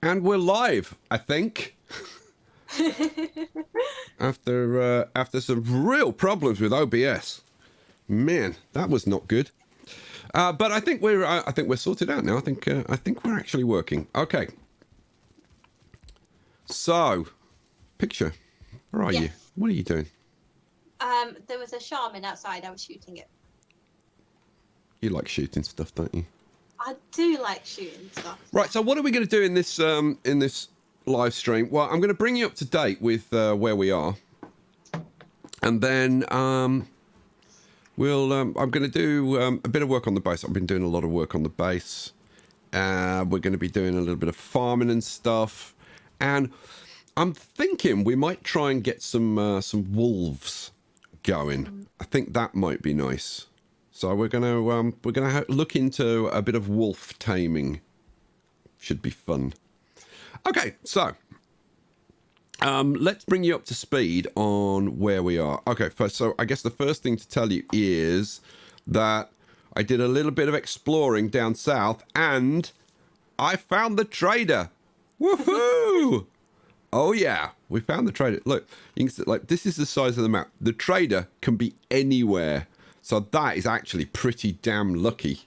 And we're live, I think. after some real problems with OBS. Man, that was not good. But I think we're sorted out now. I think we're actually working. Okay. So, picture. Where are you? What are you doing? There was a shaman outside. I was shooting it. You like shooting stuff, don't you? I do like shooting stuff. Right. So, what are we going to do in this live stream? Well, I'm going to bring you up to date with where we are, and then I'm going to do a bit of work on the base. I've been doing a lot of work on the base. We're going to be doing a little bit of farming and stuff, and I'm thinking we might try and get some wolves going. I think that might be nice. So we're gonna look into a bit of wolf taming. Should be fun. Okay, so let's bring you up to speed on where we are. Okay, first, so I guess the first thing to tell you is that I did a little bit of exploring down south, and I found the trader. Woohoo! Oh yeah, we found the trader. Look, you can see, like, this is the size of the map. The trader can be anywhere, so that is actually pretty damn lucky.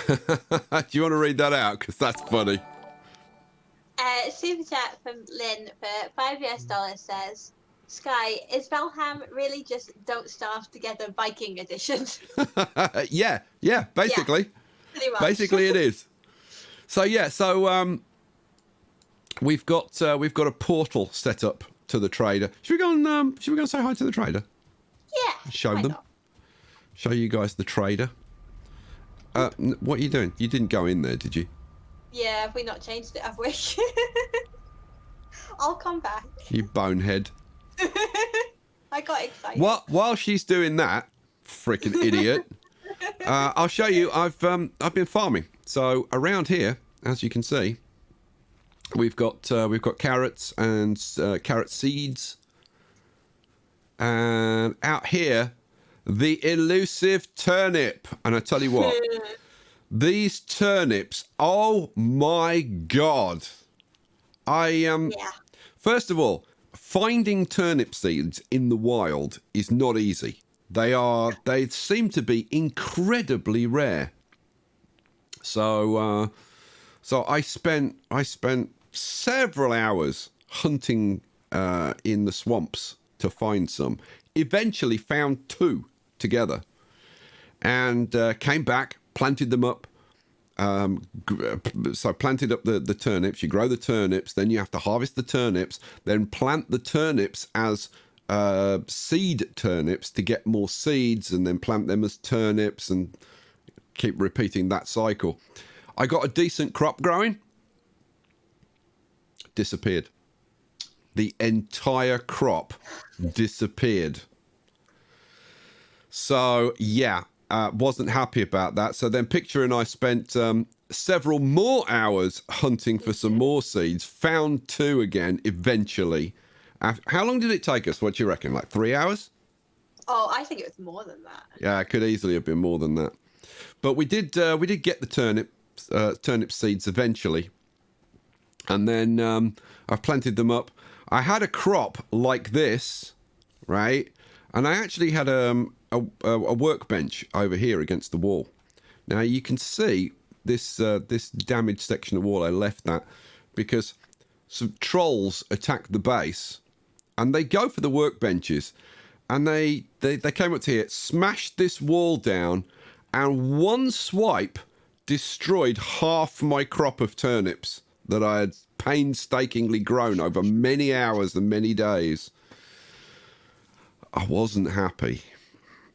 Do you want to read that out? Because that's funny. Super chat from Lynn for $5 says, Sky, is Valheim really just Don't Starve Together Viking edition? yeah, basically. Yeah, pretty much. Basically it is. So yeah, we've got a portal set up to the trader. Should we go and say hi to the trader? Yeah. Show them. Not? Show you guys the trader. What are you doing? You didn't go in there, did you? Yeah, have we not changed it, have we? I'll come back. You bonehead. I got excited. While she's doing that, freaking idiot, I'll show you. I've been farming. So around here, as you can see, we've got carrots and carrot seeds, and out here, the elusive turnip. And I tell you what, these turnips, oh my god! First of all, finding turnip seeds in the wild is not easy. They seem to be incredibly rare. So I spent several hours hunting in the swamps to find some. Eventually found 2 together, and came back, planted them up. So planted up the turnips. You grow the turnips, then you have to harvest the turnips, then plant the turnips as seed turnips to get more seeds, and then plant them as turnips, and keep repeating that cycle. I got a decent crop growing. Disappeared. The entire crop disappeared. So yeah, wasn't happy about that. So then Picture and I spent several more hours hunting for some more seeds. Found 2 again eventually. How long did it take us? What do you reckon? Like 3 hours? Oh, I think it was more than that. Yeah, it could easily have been more than that. But we did get the turnip seeds eventually, and then I've planted them up. I had a crop like this, right? And I actually had a workbench over here against the wall. Now you can see this damaged section of wall. I left that because some trolls attacked the base, and they go for the workbenches, and they came up to here, smashed this wall down, and one swipe destroyed half my crop of turnips that I had painstakingly grown over many hours and many days. I wasn't happy.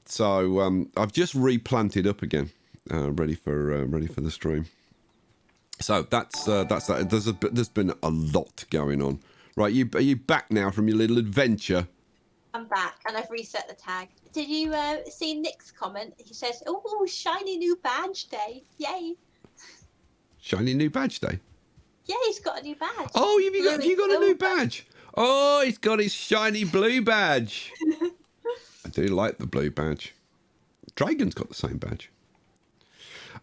So I've just replanted up again, ready for the stream. So that's that. There's been a lot going on. Right, are you back now from your little adventure? I'm back, and I've reset the tag. Did you see Nick's comment? He says, "Oh, shiny new badge day! Yay!" Shiny new badge day. Yeah, he's got a new badge. Oh, have you got a new badge? Oh, he's got his shiny blue badge. I do like the blue badge. Dragon's got the same badge.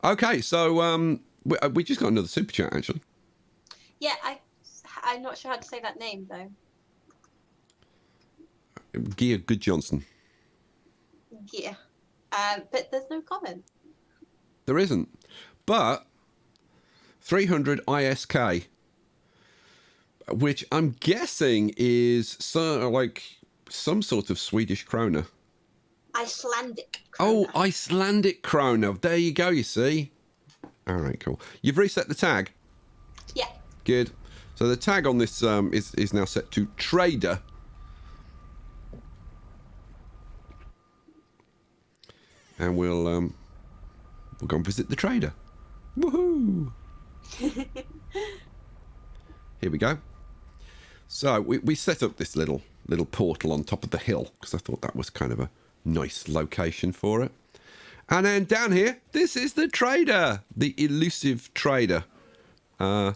Okay, so we just got another super chat actually. Yeah, I'm not sure how to say that name though. Gia Good Johnson. Yeah, but there's no comment. There isn't, but 300 ISK, which I'm guessing is some sort of Swedish krona. Icelandic krona. Oh, Icelandic krona. There you go, you see. All right, cool. You've reset the tag? Yeah. Good. So the tag on this is now set to trader. And we'll go and visit the trader. Woohoo! Here we go. So we set up this little portal on top of the hill because I thought that was kind of a nice location for it. And then down here, this is the trader, the Elusive Trader. Oh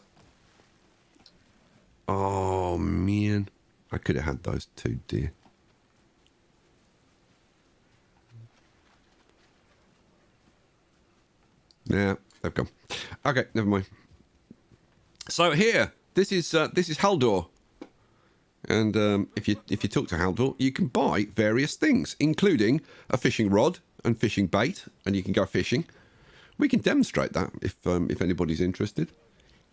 man, I could have had those two, dear. Yeah, they've gone. Okay, never mind. So here, this is Haldor, and if you talk to Haldor, you can buy various things, including a fishing rod and fishing bait, and you can go fishing. We can demonstrate that if anybody's interested.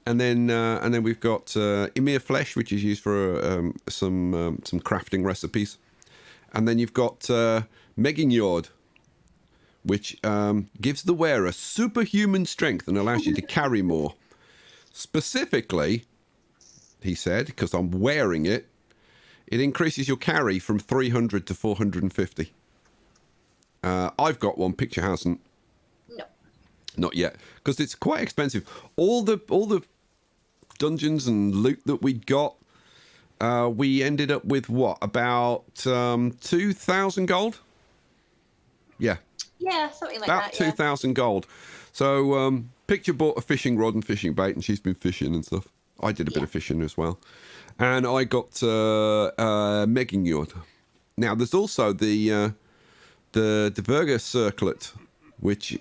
And then we've got Emir flesh, which is used for some crafting recipes, and then you've got Megingjord, which gives the wearer superhuman strength and allows you to carry more. Specifically, he said, because I'm wearing it, it increases your carry from 300 to 450. I've got one. Picture hasn't. No. Not yet, because it's quite expensive. All the dungeons and loot that we got, we ended up with what, about 2,000 gold? Yeah. Yeah, something like about that. 2,000 gold. So Picture bought a fishing rod and fishing bait, and she's been fishing and stuff. I did a bit of fishing as well, and I got Megingjord. Now there's also the Burger Circlet, which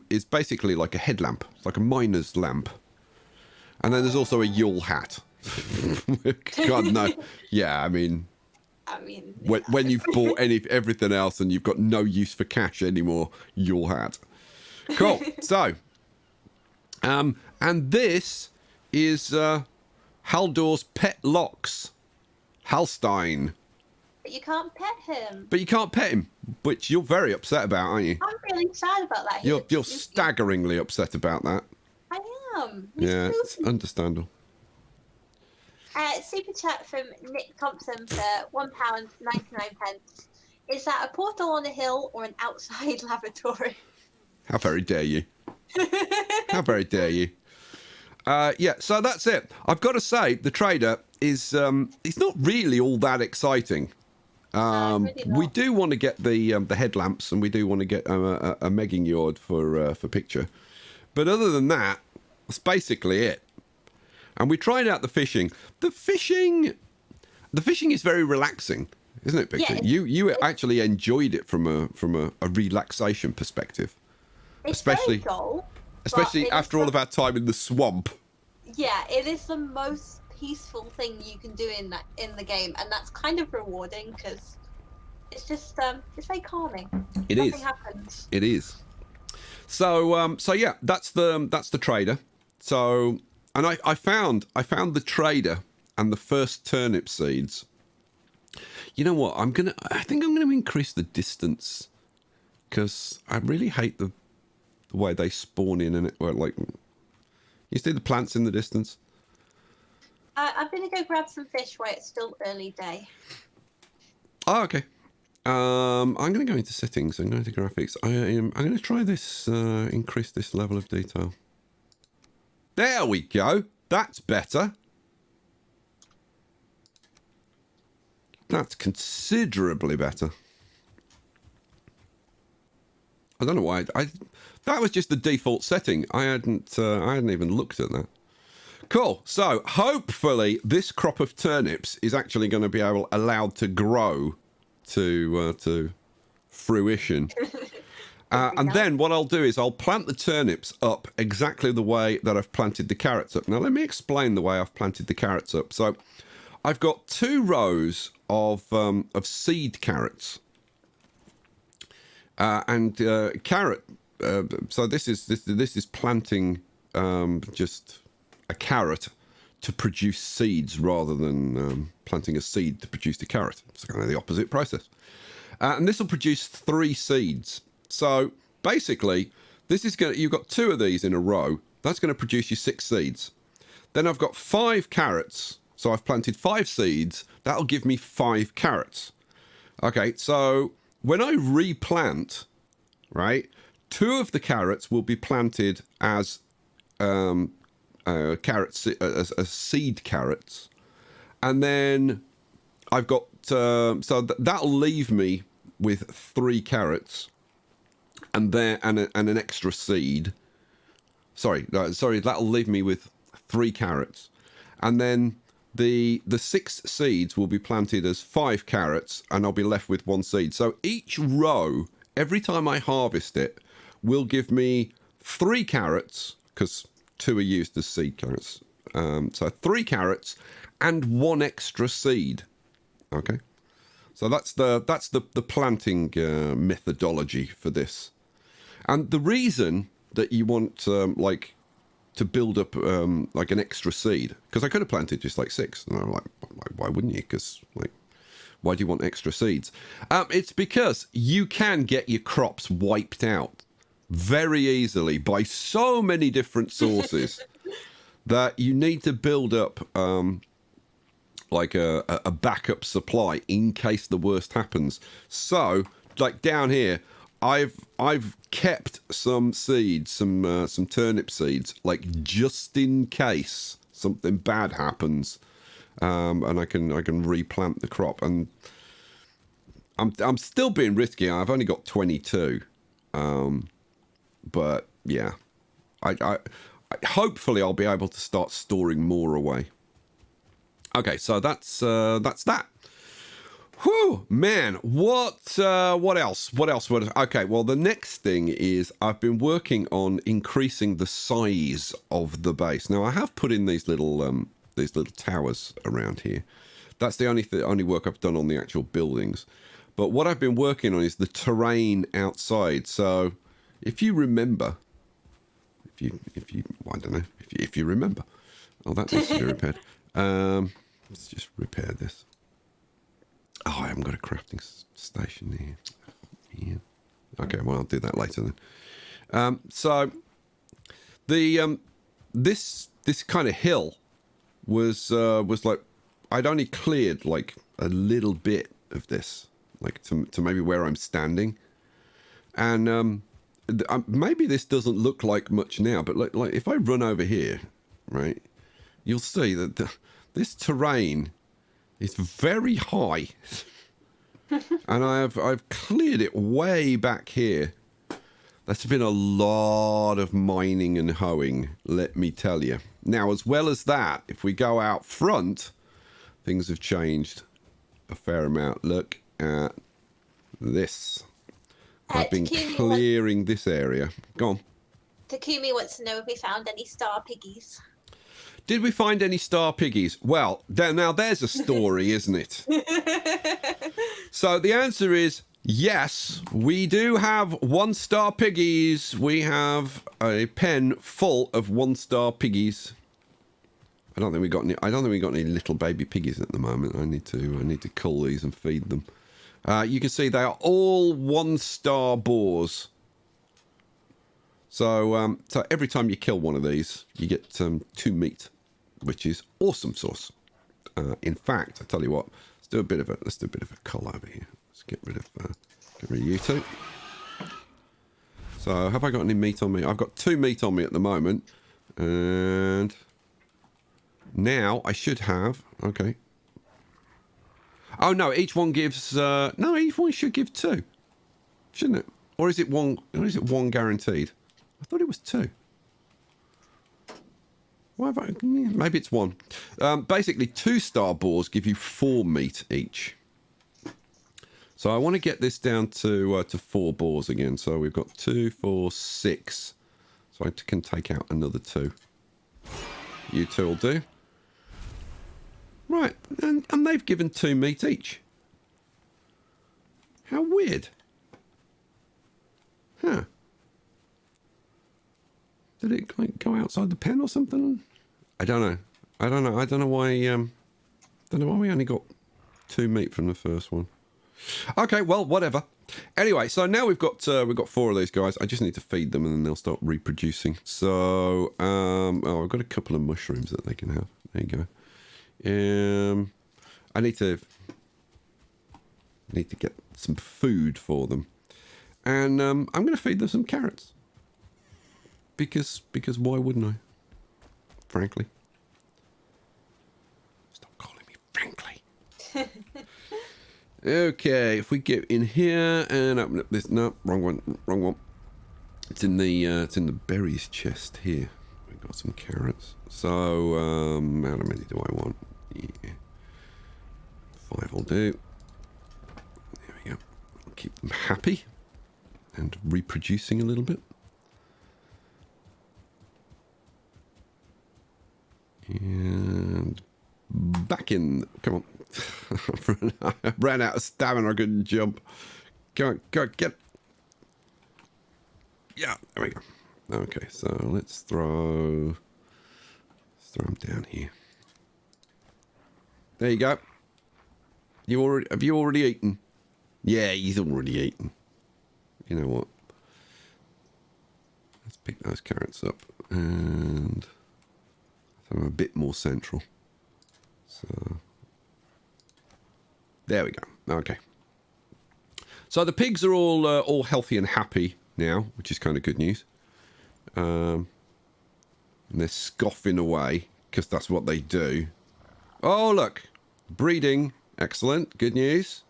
is basically like a headlamp. It's like a miner's lamp. And then there's also a Yule hat. God, no. Yeah, I mean, when you've bought everything else and you've got no use for cash anymore, Yule hat. Cool. So, and this is Haldor's pet Lox, Halstein. But you can't pet him. Which you're very upset about, aren't you? I'm really sad about that. You're staggeringly upset about that. I am. Yeah, it's understandable. Super chat from Nick Thompson for £1.99. Is that a portal on a hill or an outside lavatory? How very dare you? How very dare you? Yeah, so that's it. I've got to say, the trader is he's not really all that exciting. Really we do want to get the headlamps, and we do want to get a Megingjord for picture. But other than that, that's basically it. And we tried out the fishing. The fishing is very relaxing, isn't it, Picture? Yeah, you actually enjoyed it from a relaxation perspective. It's especially dull, after all of our time in the swamp. Yeah, it is the most peaceful thing you can do in the game, and that's kind of rewarding because it's just it's very calming. Nothing happens. It is. So yeah, that's the trader. So, and I found the trader and the first turnip seeds. You know what? I think I'm gonna increase the distance because I really hate the way they spawn in, and it like you see the plants in the distance. I'm gonna go grab some fish while it's still early day. Oh, okay. I'm going to go into settings and go into graphics. I'm going to try this, increase this level of detail. There we go. That's better. That's considerably better. I don't know why. That was just the default setting. I hadn't even looked at that. Cool. So hopefully this crop of turnips is actually going to be allowed to grow to fruition. And then what I'll do is I'll plant the turnips up exactly the way that I've planted the carrots up. Now, let me explain the way I've planted the carrots up. So I've got 2 rows of seed carrots. Carrot. So this is planting just a carrot to produce seeds rather than planting a seed to produce the carrot. It's kind of the opposite process. And this will produce 3 seeds. So basically, this is you've got 2 of these in a row. That's going to produce you 6 seeds. Then I've got 5 carrots. So I've planted 5 seeds. That'll give me 5 carrots. Okay, so when I replant, right, 2 of the carrots will be planted as as seed carrots, and then I've got that'll leave me with 3 carrots, and an extra seed. Sorry, that'll leave me with 3 carrots, and then the 6 seeds will be planted as 5 carrots, and I'll be left with 1 seed. So each row, every time I harvest it, will give me 3 carrots, because 2 are used as seed carrots. So 3 carrots and 1 extra seed. Okay, so that's the planting methodology for this. And the reason that you want to build up like an extra seed, because I could have planted just like 6, and I'm like, why wouldn't you? Because why do you want extra seeds? It's because you can get your crops wiped out very easily by so many different sources that you need to build up like a backup supply in case the worst happens. So, like down here, I've kept some seeds, some turnip seeds, like just in case something bad happens, and I can replant the crop. And I'm still being risky. I've only got 22, but yeah, I hopefully I'll be able to start storing more away. Okay, so that's that. Whew, man, what else? Okay, well, the next thing is I've been working on increasing the size of the base. Now, I have put in these little towers around here. That's the only work I've done on the actual buildings. But what I've been working on is the terrain outside. So, if you remember, if you remember, oh, that needs to be repaired. Let's just repair this. Oh, I haven't got a crafting station here. Yeah. Okay, well, I'll do that later then. So the this kind of hill was like I'd only cleared like a little bit of this, like to maybe where I'm standing, and maybe this doesn't look like much now, but like if I run over here, right, you'll see that this terrain is very high, and I've cleared it way back here. That's been a lot of mining and hoeing, let me tell you. Now, as well as that, if we go out front, things have changed a fair amount. Look at this. I've been clearing this area. Go on. Takumi wants to know if we found any star piggies. Did we find any star piggies? Well, now there's a story, isn't it? So the answer is yes, we do have 1-star piggies. We have a pen full of 1-star piggies. I don't think we got any little baby piggies at the moment. I need to cull these and feed them. You can see they are all 1-star boars. So every time you kill one of these, you get 2 meat, which is awesome sauce. In fact, I tell you what, let's do a bit of a cull over here. Let's get rid of you two. So have I got any meat on me? I've got 2 meat on me at the moment, and now I should have. Okay. Oh no, each one gives. No, each one should give 2, shouldn't it? Or is it 1? Or is it 1 guaranteed? I thought it was 2. Why have I, maybe it's 1. Basically, 2-star boars give you 4 meat each. So I want to get this down to 4 boars again. So we've got 2, 4, 6. So I can take out another 2. You 2 will do. Right, and they've given 2 meat each. How weird. Huh. Did it like go outside the pen or something? I don't know. I don't know why. Don't know why we only got 2 meat from the first one. Okay, well, whatever. Anyway, so now we've got 4 of these guys. I just need to feed them and then they'll start reproducing. So, oh, I've got a couple of mushrooms that they can have. There you go. I need to get some food for them, and I'm going to feed them some carrots. Because why wouldn't I? Frankly. Stop calling me frankly. Okay, if we get in here and open up this, no, wrong one. It's in the berries chest here. We've got some carrots. So how many do I want? Yeah. 5 will do. There we go. I'll keep them happy and reproducing a little bit. And back in. Come on. I ran out of stamina. I couldn't jump. Go, get. Yeah, there we go. Okay, so let's throw them down here. There you go. Have you already eaten? Yeah, he's already eaten. You know what? Let's pick those carrots up and so I'm a bit more central. So there we go. Okay. So the pigs are all healthy and happy now, which is kind of good news. And they're scoffing away because that's what they do. Oh, look. Breeding. Excellent. Good news.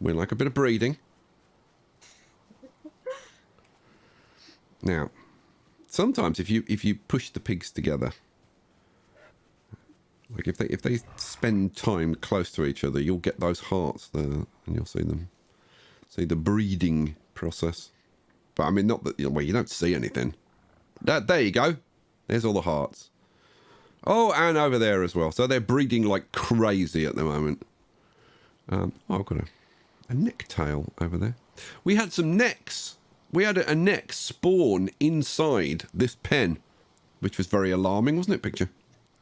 We like a bit of breeding. Now, sometimes if you push the pigs together, like if they spend time close to each other, you'll get those hearts there, and you'll see the breeding process. But I mean, not that, well, you don't see anything. There you go. There's all the hearts. Oh, and over there as well. So they're breeding like crazy at the moment. Oh, I've got a necktail over there. We had some necks. We had a neck spawn inside this pen, which was very alarming, wasn't it, Picture?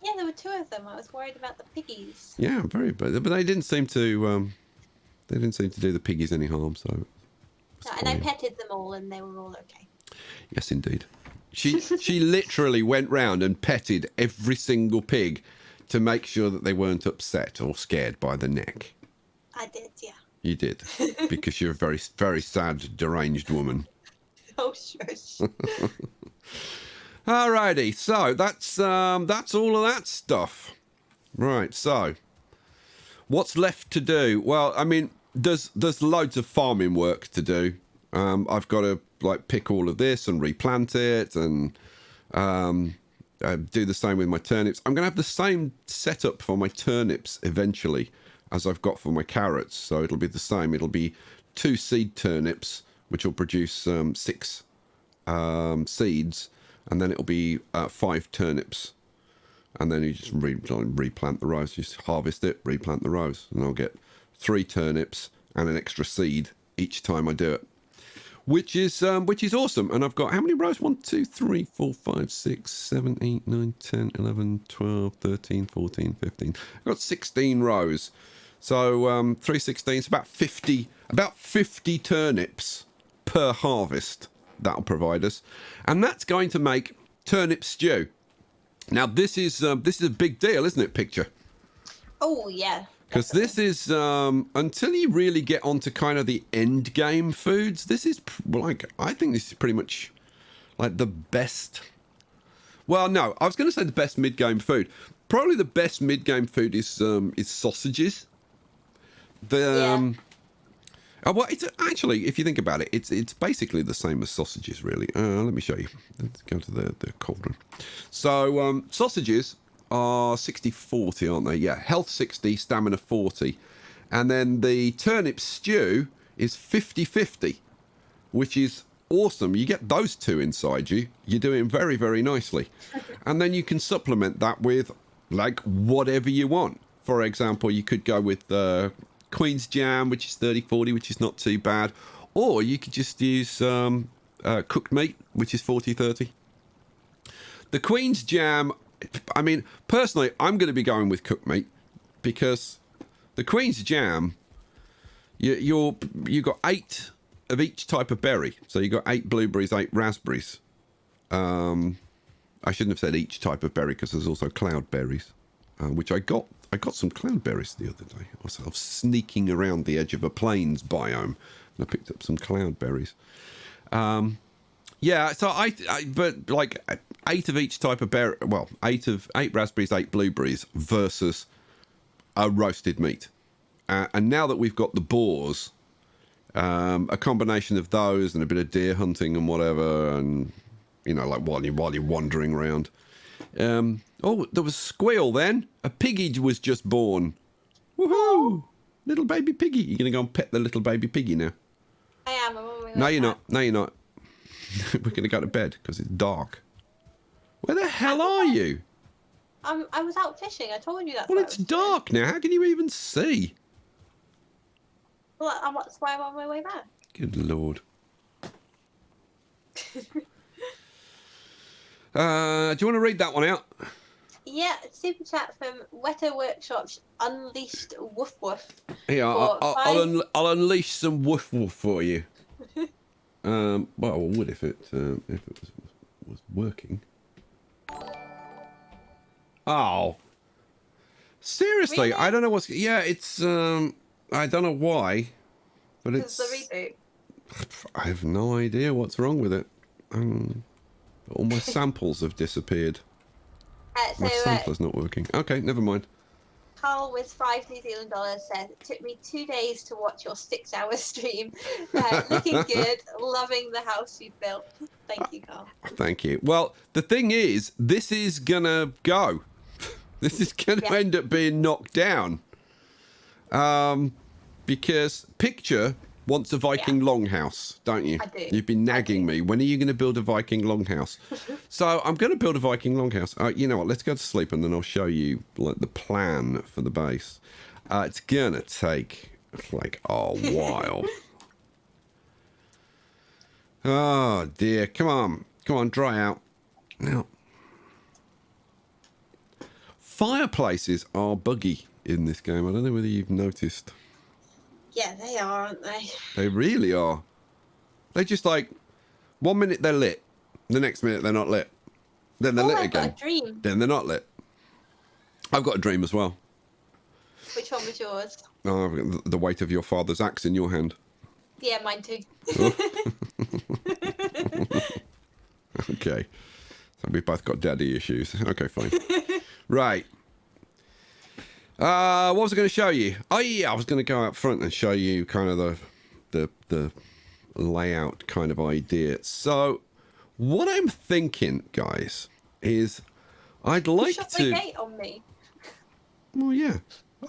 Yeah, there were 2 of them. I was worried about the piggies. Yeah, very bad. But they didn't seem to. They didn't seem to do the piggies any harm. So. No, and I petted them all, and they were all okay. Yes, indeed. She literally went round and petted every single pig to make sure that they weren't upset or scared by the neck. I did, yeah. You did, because you're a very, very sad, deranged woman. Oh, shush. Alrighty, so that's all of that stuff. Right, so what's left to do? Well, I mean, there's loads of farming work to do. I've got to like pick all of this and replant it, and do the same with my turnips. I'm going to have the same setup for my turnips eventually as I've got for my carrots, so it'll be the same. It'll be 2 seed turnips, which will produce 6 seeds, and then it'll be 5 turnips, and then you just replant the rows. You just harvest it, replant the rows, and I'll get 3 turnips and an extra seed each time I do it, which is awesome. And I've got how many rows? 1, 2, 3, 4, 5, 6, 7, 8, 9, 10, 11, 12, 13, 14, 15. I've got 16 rows. So 3 16, about 50 turnips per harvest. That'll provide us, and that's going to make turnip stew. Now this is a big deal, isn't it, Picture? Oh yeah. Because this is until you really get onto kind of the end game foods. This is like, I think this is pretty much like the best. Well, no, I was going to say the best mid game food. Probably the best mid game food is sausages. Well, it's actually, if you think about it, it's basically the same as sausages, really. Let me show you. Let's go to the cauldron. So sausages are 60-40, aren't they? Yeah, health 60, stamina 40. And then the turnip stew is 50-50, which is awesome. You get those two inside you, you're doing very, very nicely. And then you can supplement that with, like, whatever you want. For example, you could go with Queen's Jam, which is 30-40, which is not too bad. Or you could just use cooked meat, which is 40-30. The Queen's Jam, I mean, personally, I'm going to be going with cooked meat because the Queen's Jam, you got 8 of each type of berry. So you got 8 blueberries, 8 raspberries. I shouldn't have said each type of berry because there's also cloudberries, which I got. I got some cloudberries the other day. I was sneaking around the edge of a plains biome, and I picked up some cloudberries. Yeah, so but like 8 of each type of berry. Well, 8 raspberries, 8 blueberries versus a roasted meat. And now that we've got the boars, a combination of those and a bit of deer hunting and whatever, and you know, like while you're wandering around. Oh, there was a squeal then. A piggy was just born. Woohoo! Oh. Little baby piggy. You're going to go and pet the little baby piggy now? I am. I'm on my way No, you're back. not. No, you're not. We're going to go to bed because it's dark. Where the hell are you? I was out fishing. I told you that. Well, it's dark now. How can you even see? Well, that's why I'm on my way back. Good Lord. Do you want to read that one out? Yeah, super chat from Weta Workshop's Unleashed Woof Woof. Yeah, I'll unleash some woof woof for you. Well, I would if it was working. Oh, seriously, Really? I don't know what's. Yeah, it's. I don't know why, but it's the reboot. I have no idea what's wrong with it. All my samples have disappeared. My sampler's not working. Okay, never mind. Carl with $5 New Zealand said, it took me 2 days to watch your 6-hour stream. Looking good, loving the house you built. Thank you, Carl. Thank you. Well, the thing is, this is gonna go. This is gonna end up being knocked down. Because Picture wants a Viking longhouse, don't you? I do. You've been nagging me. When are you going to build a Viking longhouse? So I'm going to build a Viking longhouse. You know what? Let's go to sleep and then I'll show you like the plan for the base. It's going to take like a while. Oh dear. Come on, dry out. Now, fireplaces are buggy in this game. I don't know whether you've noticed. Yeah, they are, aren't they? They really are. They just like, 1 minute they're lit, the next minute they're not lit. Then they're lit again. I've got a dream. Then they're not lit. I've got a dream as well. Which one was yours? Oh, I've got the weight of your father's axe in your hand. Yeah, mine too. Okay. So we've both got daddy issues. Okay, fine. Right. What was I going to show you? Oh yeah, I was going to go out front and show you kind of the layout kind of idea. So what I'm thinking, guys, is I'd like shut to. the gate on me. Well, yeah,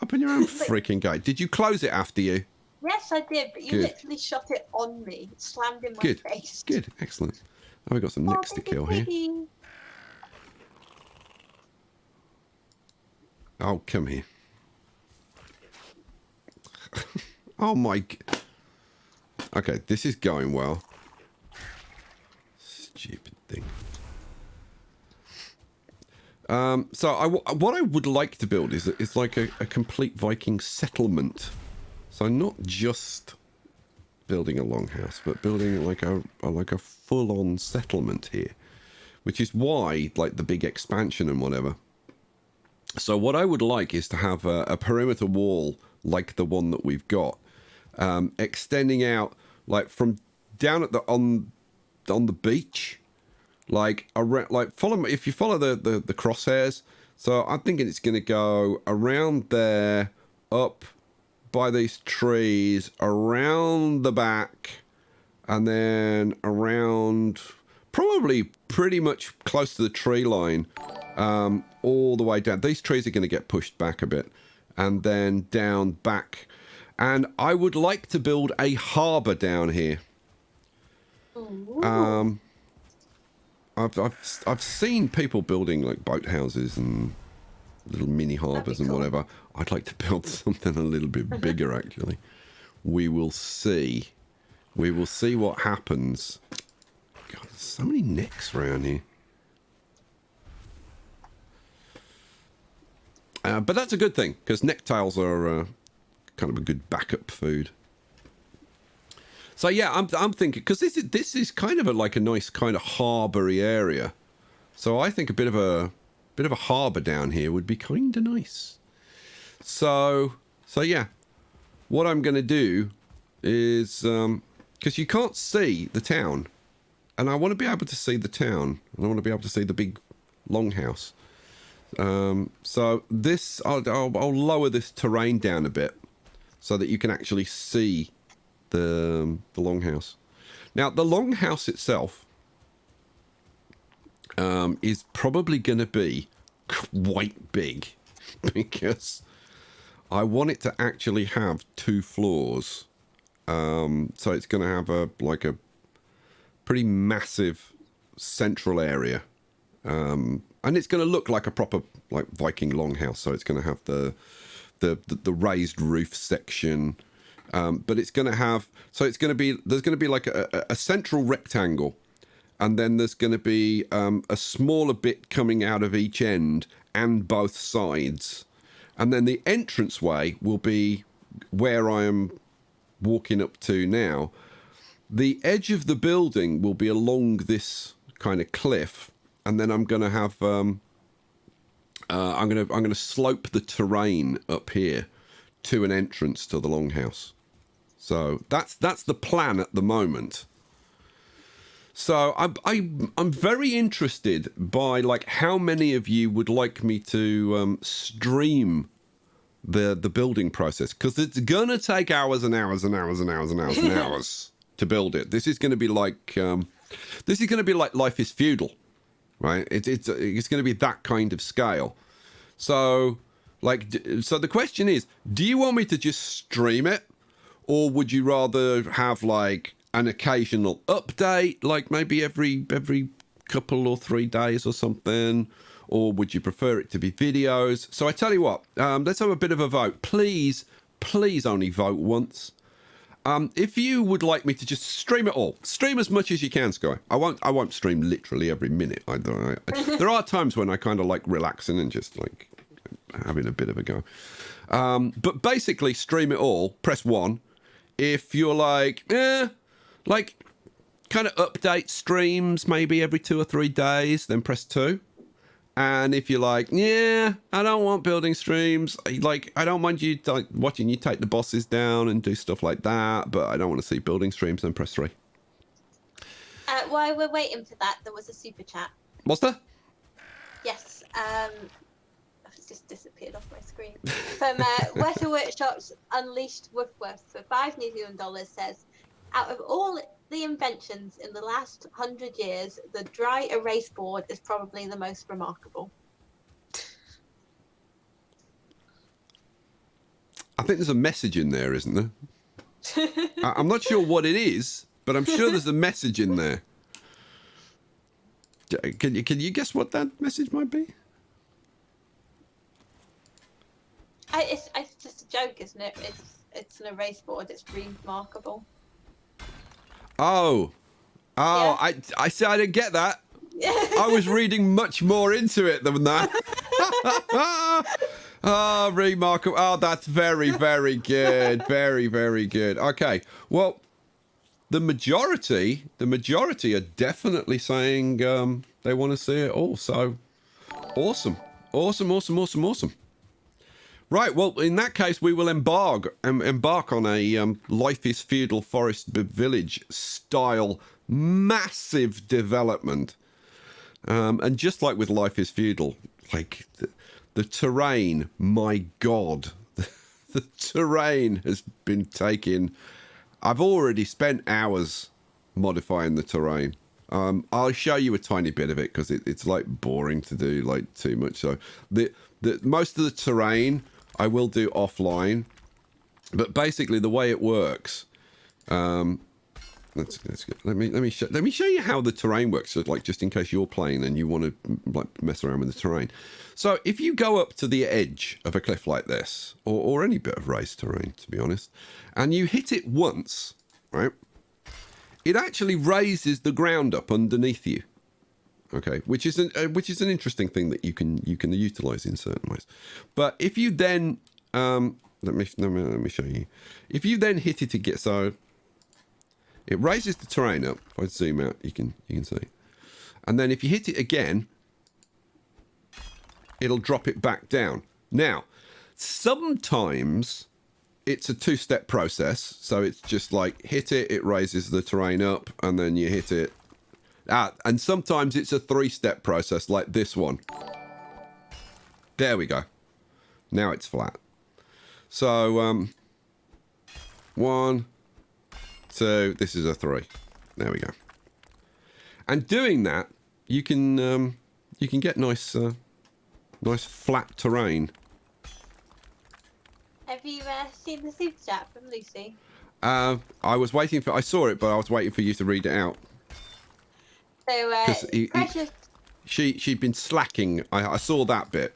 open your own freaking gate. Did you close it after you? Yes, I did, but you literally shut it on me. It slammed in my face. Good, excellent. Oh, we got some nicks to kill here. Oh, come here. Oh my. Okay, this is going well. Stupid thing. So what I would like to build is like a complete Viking settlement. So not just building a longhouse, but building like a full-on settlement here, which is why like the big expansion and whatever. So what I would like is to have a perimeter wall like the one that we've got, extending out like from down at on the beach, like around, like follow if you follow the crosshairs. So I'm thinking it's going to go around there, up by these trees, around the back, and then around probably pretty much close to the tree line, all the way down. These trees are going to get pushed back a bit, and then down back. And I would like to build a harbour down here. Ooh. I've seen people building like boathouses and little mini harbours and cool. whatever. I'd like to build something a little bit bigger, actually. We will see. We will see what happens. God, there's so many necks around here. But that's a good thing, because necktails are kind of a good backup food. So yeah, I'm thinking, because this is kind of like a nice kind of harbour-y area. So I think a bit of a harbour down here would be kind of nice. So yeah, what I'm going to do is, because you can't see the town, and I want to be able to see the town, and I want to be able to see the big longhouse. So this, I'll lower this terrain down a bit so that you can actually see the longhouse. Now, the longhouse itself is probably going to be quite big because I want it to actually have 2 floors. So it's going to have a pretty massive central area. And it's going to look like a proper like Viking longhouse. So it's going to have the raised roof section. But it's going to have, so it's going to be, there's going to be like a central rectangle, and then there's going to be a smaller bit coming out of each end and both sides. And then the entranceway will be where I am walking up to now. The edge of the building will be along this kind of cliff, and then I'm going to have, I'm going to slope the terrain up here to an entrance to the longhouse. So that's the plan at the moment. So I'm very interested by like how many of you would like me to stream the building process, because it's gonna take hours and hours and hours and hours and hours and hours to build it. This is going to be like Life is Feudal, right? It's going to be that kind of scale. So the question is, do you want me to just stream it? Or would you rather have like an occasional update, like maybe every couple or 3 days or something? Or would you prefer it to be videos? So I tell you what, let's have a bit of a vote. Please only vote once. If you would like me to just stream it all, stream as much as you can, Sky. I won't stream literally every minute. There are times when I kind of like relaxing and just like having a bit of a go. But basically, stream it all. Press 1. If you're like kind of update streams maybe every 2 or 3 days, then press 2. And if you're like, yeah, I don't want building streams, like I don't mind you like watching you take the bosses down and do stuff like that, but I don't want to see building streams, then press 3. While we're waiting for that, there was a super chat. What's that? Yes. It's just disappeared off my screen. From Wetter Workshops Unleashed Woofworth for $5 New Zealand says, out of all the inventions in the last 100 years, the dry erase board is probably the most remarkable. I think there's a message in there, isn't there? I'm not sure what it is, but I'm sure there's a message in there. Can you guess what that message might be? It's just a joke, isn't it? It's an erase board. It's remarkable. Oh, yeah. I see. I didn't get that. I was reading much more into it than that. Oh, remarkable. Oh, that's very, very good. Very, very good. Okay. Well, the majority are definitely saying they want to see it all. So awesome. Right, well, in that case, we will embark on a Life is Feudal Forest Village style massive development. And just like with Life is Feudal, like the terrain, my God, the terrain has been taken. I've already spent hours modifying the terrain. I'll show you a tiny bit of it because it's like boring to do like too much. So the most of the terrain I will do offline. But basically, the way it works, let's go. Let me show you how the terrain works. So, like, just in case you're playing and you want to like mess around with the terrain. So, if you go up to the edge of a cliff like this, or any bit of raised terrain, to be honest, and you hit it once, right? It actually raises the ground up underneath you. Okay, which is an interesting thing that you can utilize in certain ways. But if you then let me show you. If you then hit it again, so it raises the terrain up. If I zoom out, you can see. And then if you hit it again, it'll drop it back down. Now, sometimes it's a two-step process. So it's just like hit it, it raises the terrain up, and then you hit it. And sometimes it's a three-step process like this one. There we go. Now it's flat. So, 1, 2, this is a 3. There we go. And doing that, you can get nice flat terrain. Have you seen the super chat from Lucy? I saw it, but I was waiting for you to read it out. So, Precious... She'd been slacking. I saw that bit.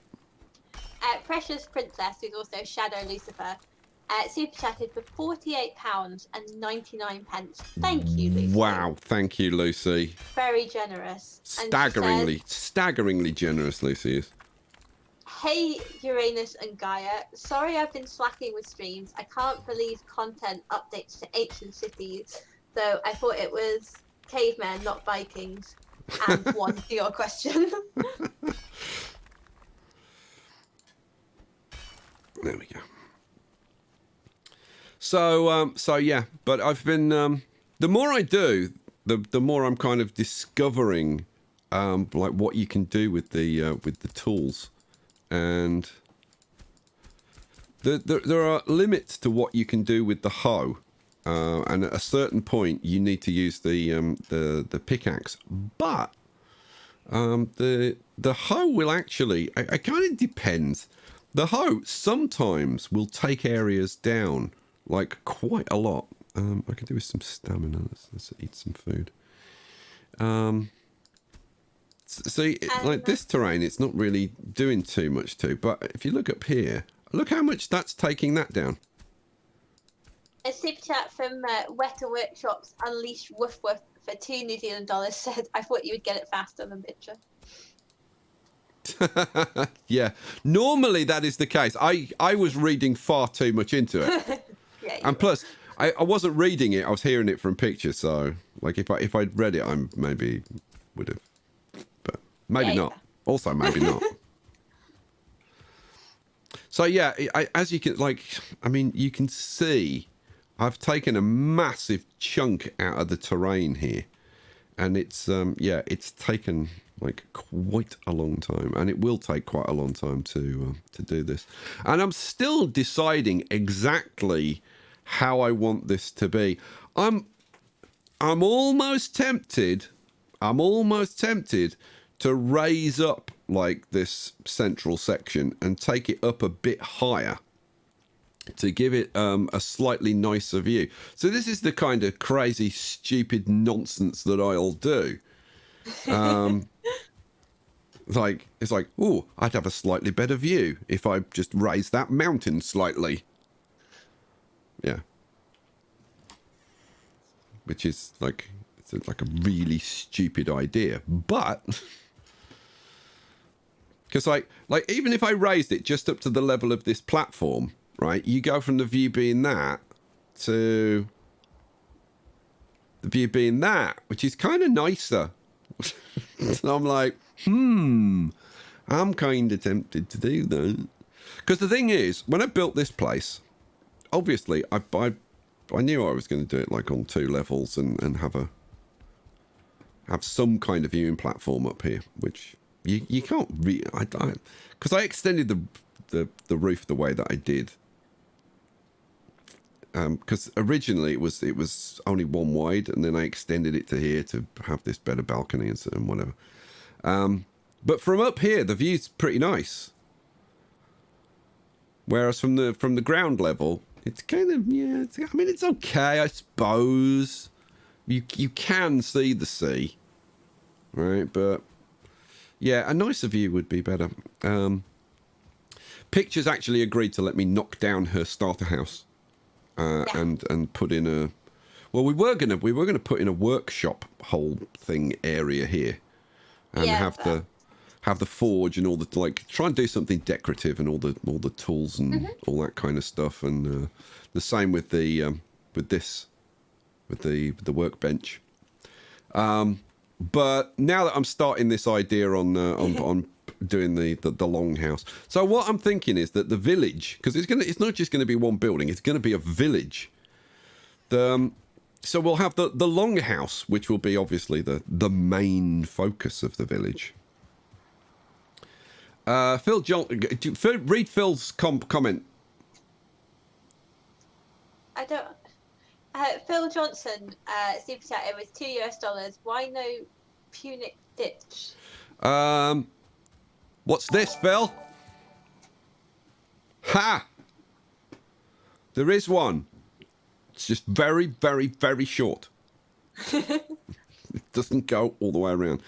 Precious Princess, who's also Shadow Lucifer, super chatted for £48.99. Thank you, Lucy. Wow, thank you, Lucy. Very generous. Staggeringly generous, Lucy is. Hey, Uranus and Gaia. Sorry I've been slacking with streams. I can't believe content updates to ancient cities, though I thought it was cavemen, not Vikings. And one to your question. There we go. So yeah, but I've been the more I do, the more I'm kind of discovering like what you can do with the tools, and there are limits to what you can do with the hoe, and at a certain point you need to use the pickaxe, but the hoe will actually, it kind of depends. The hoe sometimes will take areas down, like quite a lot. I could do with some stamina. Let's eat some food. See, like this terrain, it's not really doing too much to. But if you look up here, look how much that's taking that down. A super chat from Wetter Workshops Unleashed Woof Woof for $2 New Zealand said, I thought you would get it faster than Bitcher. Yeah, normally that is the case. I was reading far too much into it. Yeah, and plus I wasn't reading it, I was hearing it from pictures, so like if I'd read it, I maybe would have, but maybe not. Also maybe not. So yeah, as you can, like, I mean, you can see I've taken a massive chunk out of the terrain here, and it's yeah, it's taken like quite a long time, and it will take quite a long time to do this. And I'm still deciding exactly how I want this to be. I'm almost tempted to raise up like this central section and take it up a bit higher to give it a slightly nicer view. So this is the kind of crazy, stupid nonsense that I'll do. Like, it's like, oh, I'd have a slightly better view if I just raise that mountain slightly. Yeah. Which is like, it's like a really stupid idea. But, because like even if I raised it just up to the level of this platform, right, you go from the view being that to the view being that, which is kind of nicer. So I'm like, I'm kind of tempted to do that. Because the thing is, when I built this place, obviously I knew I was going to do it like on 2 levels and have some kind of viewing platform up here, which you can't really, because I extended the roof the way that I did. Because originally it was only 1 wide, and then I extended it to here to have this better balcony and whatever. But from up here, the view's pretty nice. Whereas from the ground level, It's kind of, yeah, I mean, it's okay, I suppose. You can see the sea, right? But, yeah, a nicer view would be better. Pictures actually agreed to let me knock down her starter house and put in a... Well, we were gonna put in a workshop whole thing area here and have the forge and all the, like, try and do something decorative and all the tools and all that kind of stuff, and the same with the workbench. But now that I'm starting this idea on doing the longhouse, so what I'm thinking is that the village, because it's not just going to be one building, it's going to be a village. So we'll have the longhouse, which will be obviously the main focus of the village. Phil John, read Phil's comment. I don't. Phil Johnson, super chat. It was $2. Why no Punic ditch? What's this, Phil? Ha! There is one. It's just very, very, very short. It doesn't go all the way around.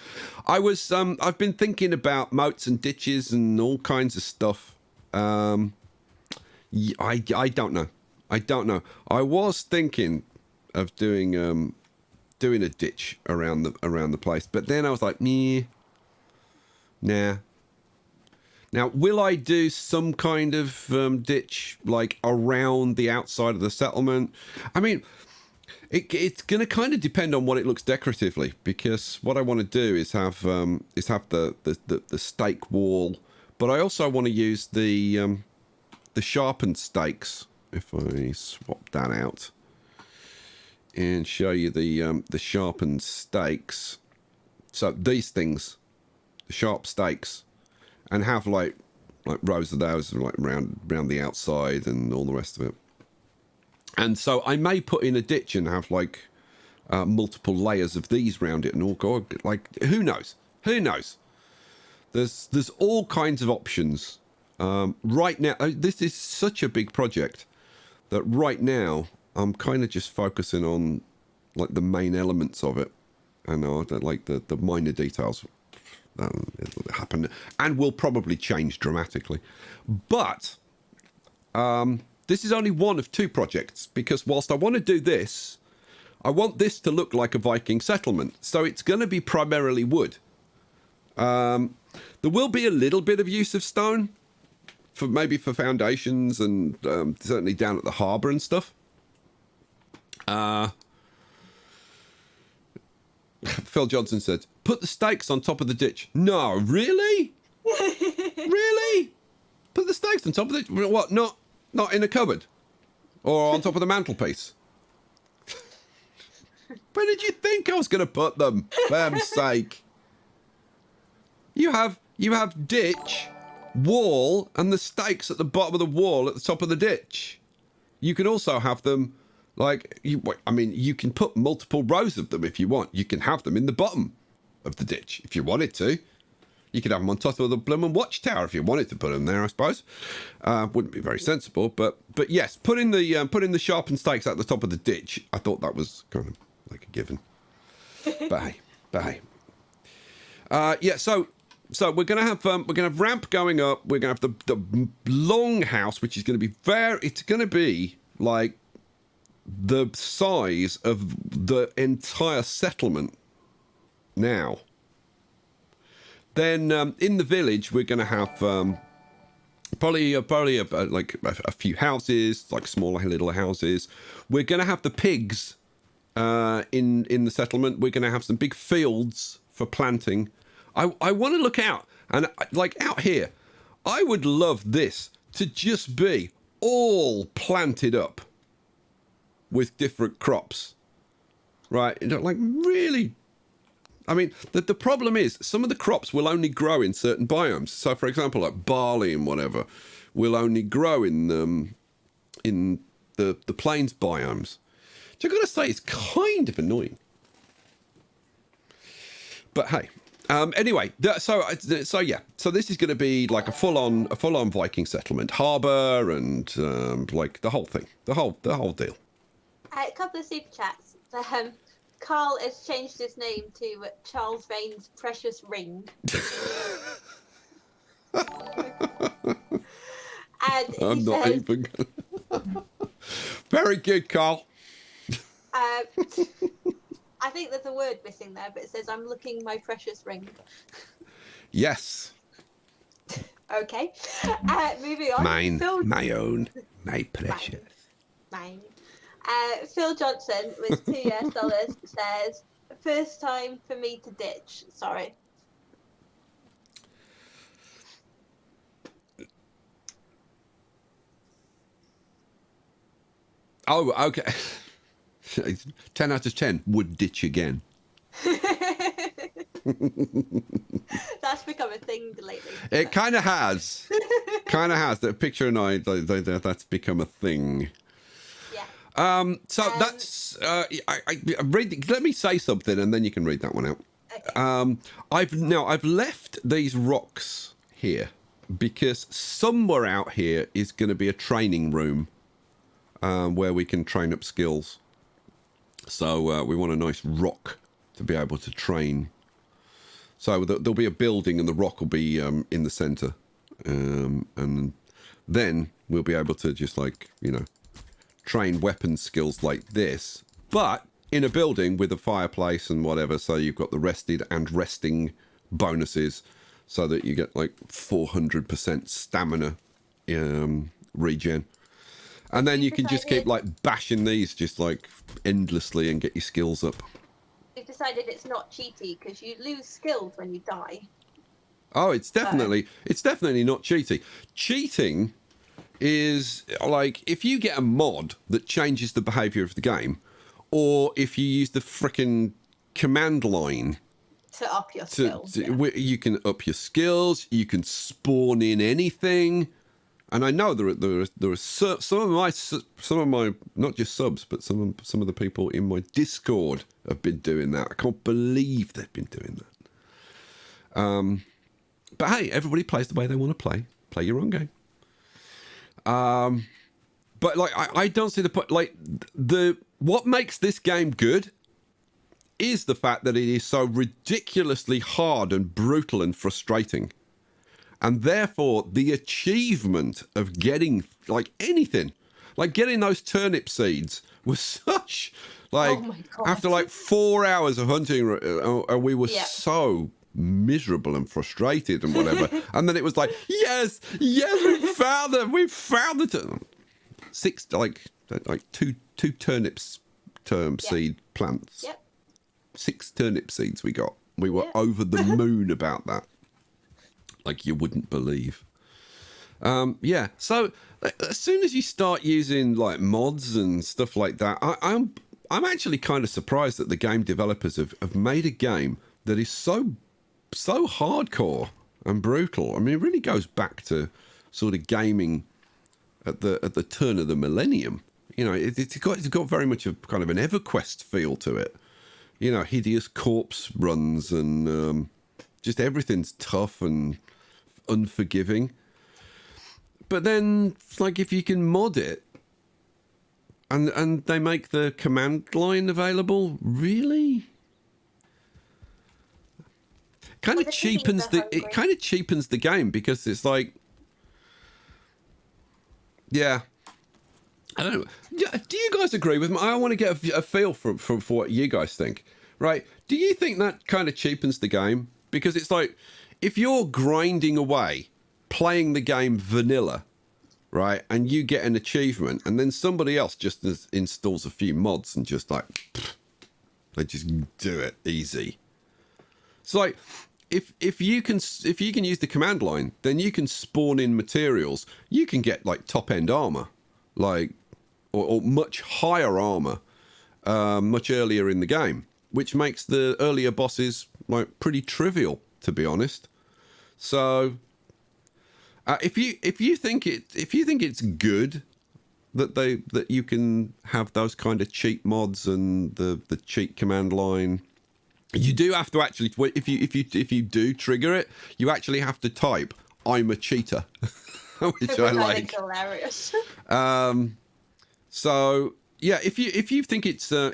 I've been thinking about moats and ditches and all kinds of stuff. I don't know. I was thinking of doing a ditch around the place, but then I was like, nah. Now, will I do some kind of ditch like around the outside of the settlement? I mean, it's going to kind of depend on what it looks decoratively, because what I want to do is have the stake wall, but I also want to use the sharpened stakes. If I swap that out and show you the sharpened stakes, so these things, the sharp stakes, and have like rows of those like round the outside and all the rest of it. And so I may put in a ditch and have like multiple layers of these round it, and all go like, who knows? There's all kinds of options. Right now, this is such a big project that right now I'm kind of just focusing on like the main elements of it, and like the minor details. It'll happen and will probably change dramatically, but this is only one of two projects, because whilst I want to do this, I want this to look like a Viking settlement, so it's going to be primarily wood. There will be a little bit of use of stone for foundations, and certainly down at the harbour and stuff. Phil Johnson said, put the stakes on top of the ditch. No, really? Really? Put the stakes on top of the... What, not in a cupboard? Or on top of the mantelpiece? Where did you think I was going to put them? For heaven's sake. You have ditch, wall, and the stakes at the bottom of the wall at the top of the ditch. You can also have them... Like, you can put multiple rows of them if you want. You can have them in the bottom of the ditch if you wanted to. You could have them on top of the Bloomin' Watchtower if you wanted to put them there, I suppose. Wouldn't be very sensible, but yes, putting the sharpened stakes at the top of the ditch, I thought that was kind of like a given. But hey. Yeah, so we're gonna have ramp going up. We're gonna have the long house, which is gonna be it's gonna be like the size of the entire settlement now. Then in the village, we're going to have probably like a few houses, like smaller little houses. We're going to have the pigs in the settlement. We're going to have some big fields for planting. I want to look out, and like out here, I would love this to just be all planted up with different crops, right? Like, really? I mean, the problem is some of the crops will only grow in certain biomes. So, for example, like barley and whatever will only grow in the plains biomes, which I've got to say is kind of annoying. But hey, Anyway, so yeah, so this is going to be like a full on Viking settlement, harbour, and like the whole thing, the whole deal. A couple of super chats. Carl has changed his name to Charles Vane's Precious Ring. And I'm not even. Very good, Carl. I think there's a word missing there, but it says, "I'm looking my precious ring." Yes. Okay. Moving on. Mine. My own. My precious. Mine. Phil Johnson with $2 says, "First time for me to ditch. Sorry." Oh, okay. 10 out of 10 would ditch again. That's become a thing lately. It kind of has. That picture and I, that's become a thing. Yeah. So that's. I read. Let me say something, and then you can read that one out. Okay. I've left these rocks here because somewhere out here is going to be a training room where we can train up skills. So we want a nice rock to be able to train. So there'll be a building and the rock will be in the center. And then we'll be able to just train weapon skills like this. But in a building with a fireplace and whatever. So you've got the rested and resting bonuses so that you get 400% stamina regen. And then you can just keep bashing these just endlessly and get your skills up. We've decided it's not cheaty because you lose skills when you die. Oh, it's definitely not cheaty. Cheating is if you get a mod that changes the behavior of the game, or if you use the frickin' command line to up your skills. You can up your skills. You can spawn in anything. And I know there are some of my not just subs, but some of the people in my Discord have been doing that. I can't believe they've been doing that. But hey, everybody plays the way they want to play. Play your own game. But I don't see the point. What makes this game good is the fact that it is so ridiculously hard and brutal and frustrating. And therefore, the achievement of getting anything, getting those turnip seeds was such oh my God. After 4 hours of hunting, we were so miserable and frustrated and whatever. And then it was yes, we found them. We found the six two turnips seed plants. Yep. 6 turnip seeds we got. We were over the moon about that. You wouldn't believe. So as soon as you start using mods and stuff like that, I'm actually kind of surprised that the game developers have made a game that is so hardcore and brutal. I mean, it really goes back to sort of gaming at the turn of the millennium. It's got very much a kind of an EverQuest feel to it. Hideous corpse runs and just everything's tough and unforgiving. But then if you can mod it and they make the command line available, really kind of cheapens the game, because it's I don't know. Do you guys agree with me? I want to get a feel for what you guys think, right? Do you think that kind of cheapens the game? Because it's if you're grinding away, playing the game vanilla, right, and you get an achievement, and then somebody else just installs a few mods and just they just do it easy. It's if you can use the command line, then you can spawn in materials. You can get top end armor, or much higher armor, much earlier in the game, which makes the earlier bosses pretty trivial, to be honest. So if you think it's good that you can have those kind of cheat mods and the cheat command line, You do have to actually, if you do trigger it, you actually have to type "I'm a cheater," which I like. Think hilarious. So yeah, if you think it's a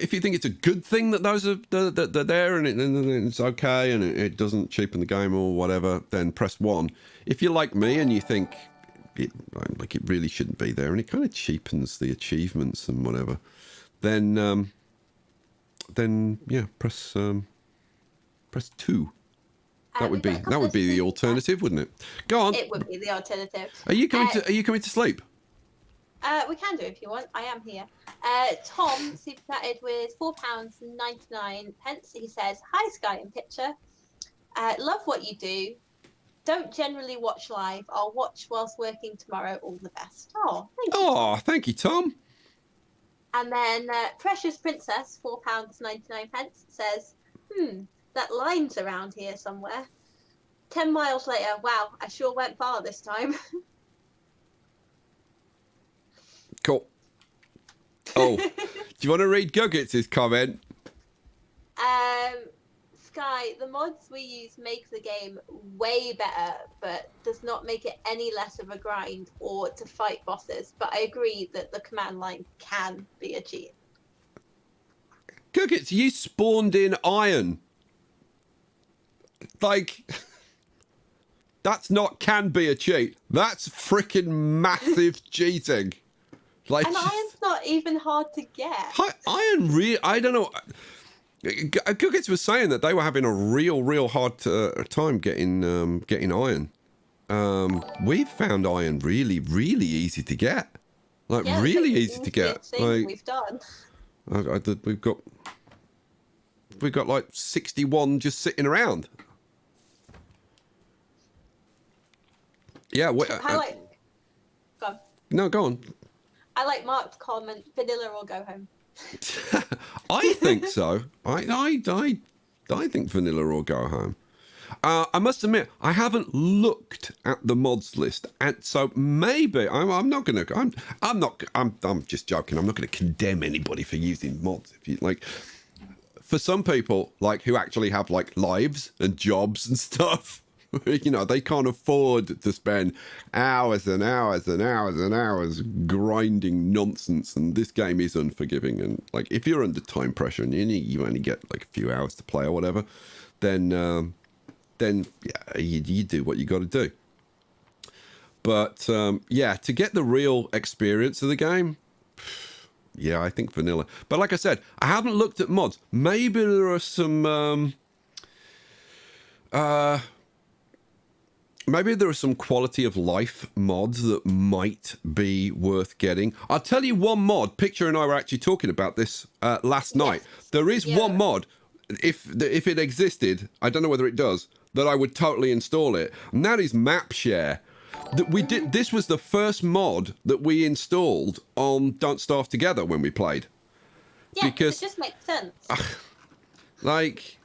good thing that those are they're there and it's okay and it doesn't cheapen the game or whatever, then press 1. If you're like me and you think it really shouldn't be there and it kind of cheapens the achievements and whatever, then yeah, press 2. That would be the alternative, wouldn't it? Go on. It would be the alternative. Are you coming to sleep? We can do if you want. I am here. Tom super chatted with £4.99. He says, "Hi Sky and Picture. Love what you do. Don't generally watch live. I'll watch whilst working tomorrow. All the best." Oh, thank you. Oh, thank you, Tom. And then Precious Princess, £4.99, says, that line's around here somewhere. 10 miles later, wow, I sure went far this time. Cool. Oh, do you want to read Guggets' comment? Sky, the mods we use make the game way better, but does not make it any less of a grind or to fight bosses. But I agree that the command line can be a cheat. Guggets, you spawned in iron. Like, that's not can be a cheat. That's freaking massive cheating. Like, and iron's not even hard to get. Iron, I don't know. Guggets was saying that they were having a real hard time getting iron. We've found iron really easy to get. Like, yeah, really easy to get. Like, we've done. We've got like 61 just sitting around. Yeah. Go on. No, go on. I like Mark's comment, vanilla or go home. I think so. I think vanilla or go home. I must admit, I haven't looked at the mods list, and so maybe I'm not gonna. I'm just joking. I'm not gonna condemn anybody for using mods. If you like, for some people, like who actually have like lives and jobs and stuff. You know, they can't afford to spend hours and hours and hours and hours grinding nonsense, and this game is unforgiving. And like, if you're under time pressure and you only get like a few hours to play or whatever, then yeah, you do what you got to do. But yeah, to get the real experience of the game, yeah, I think vanilla. But like I said, I haven't looked at mods. Maybe there are some. Maybe there are some quality of life mods that might be worth getting. I'll tell you one mod. Picture and I were actually talking about this last night. There is one mod, if it existed, I don't know whether it does, that I would totally install it, and that is Map Share. This was the first mod that we installed on Don't Starve Together when we played. Yeah, because it just makes sense. Like,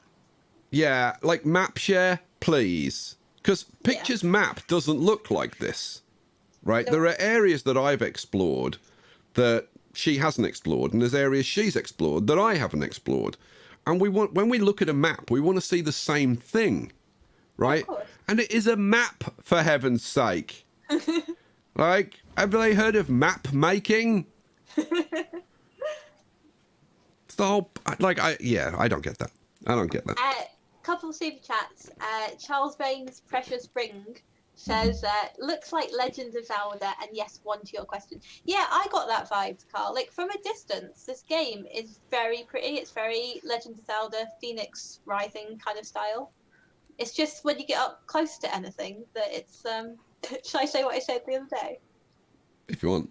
yeah, like Map Share, please. Because Picture's map doesn't look like this, right? Nope. There are areas that I've explored that she hasn't explored, and there's areas she's explored that I haven't explored. And when we look at a map, we want to see the same thing, right? And it is a map, for heaven's sake. Like, have they heard of map making? It's the whole, like, I don't get that. I don't get that. Couple super chats. Charles Baines Precious Spring says, looks like Legend of Zelda, and yes, one to your question. Yeah, I got that vibe, Carl. Like, from a distance, this game is very pretty. It's very Legend of Zelda, Phoenix Rising kind of style. It's just when you get up close to anything that it's, shall I say what I said the other day? If you want.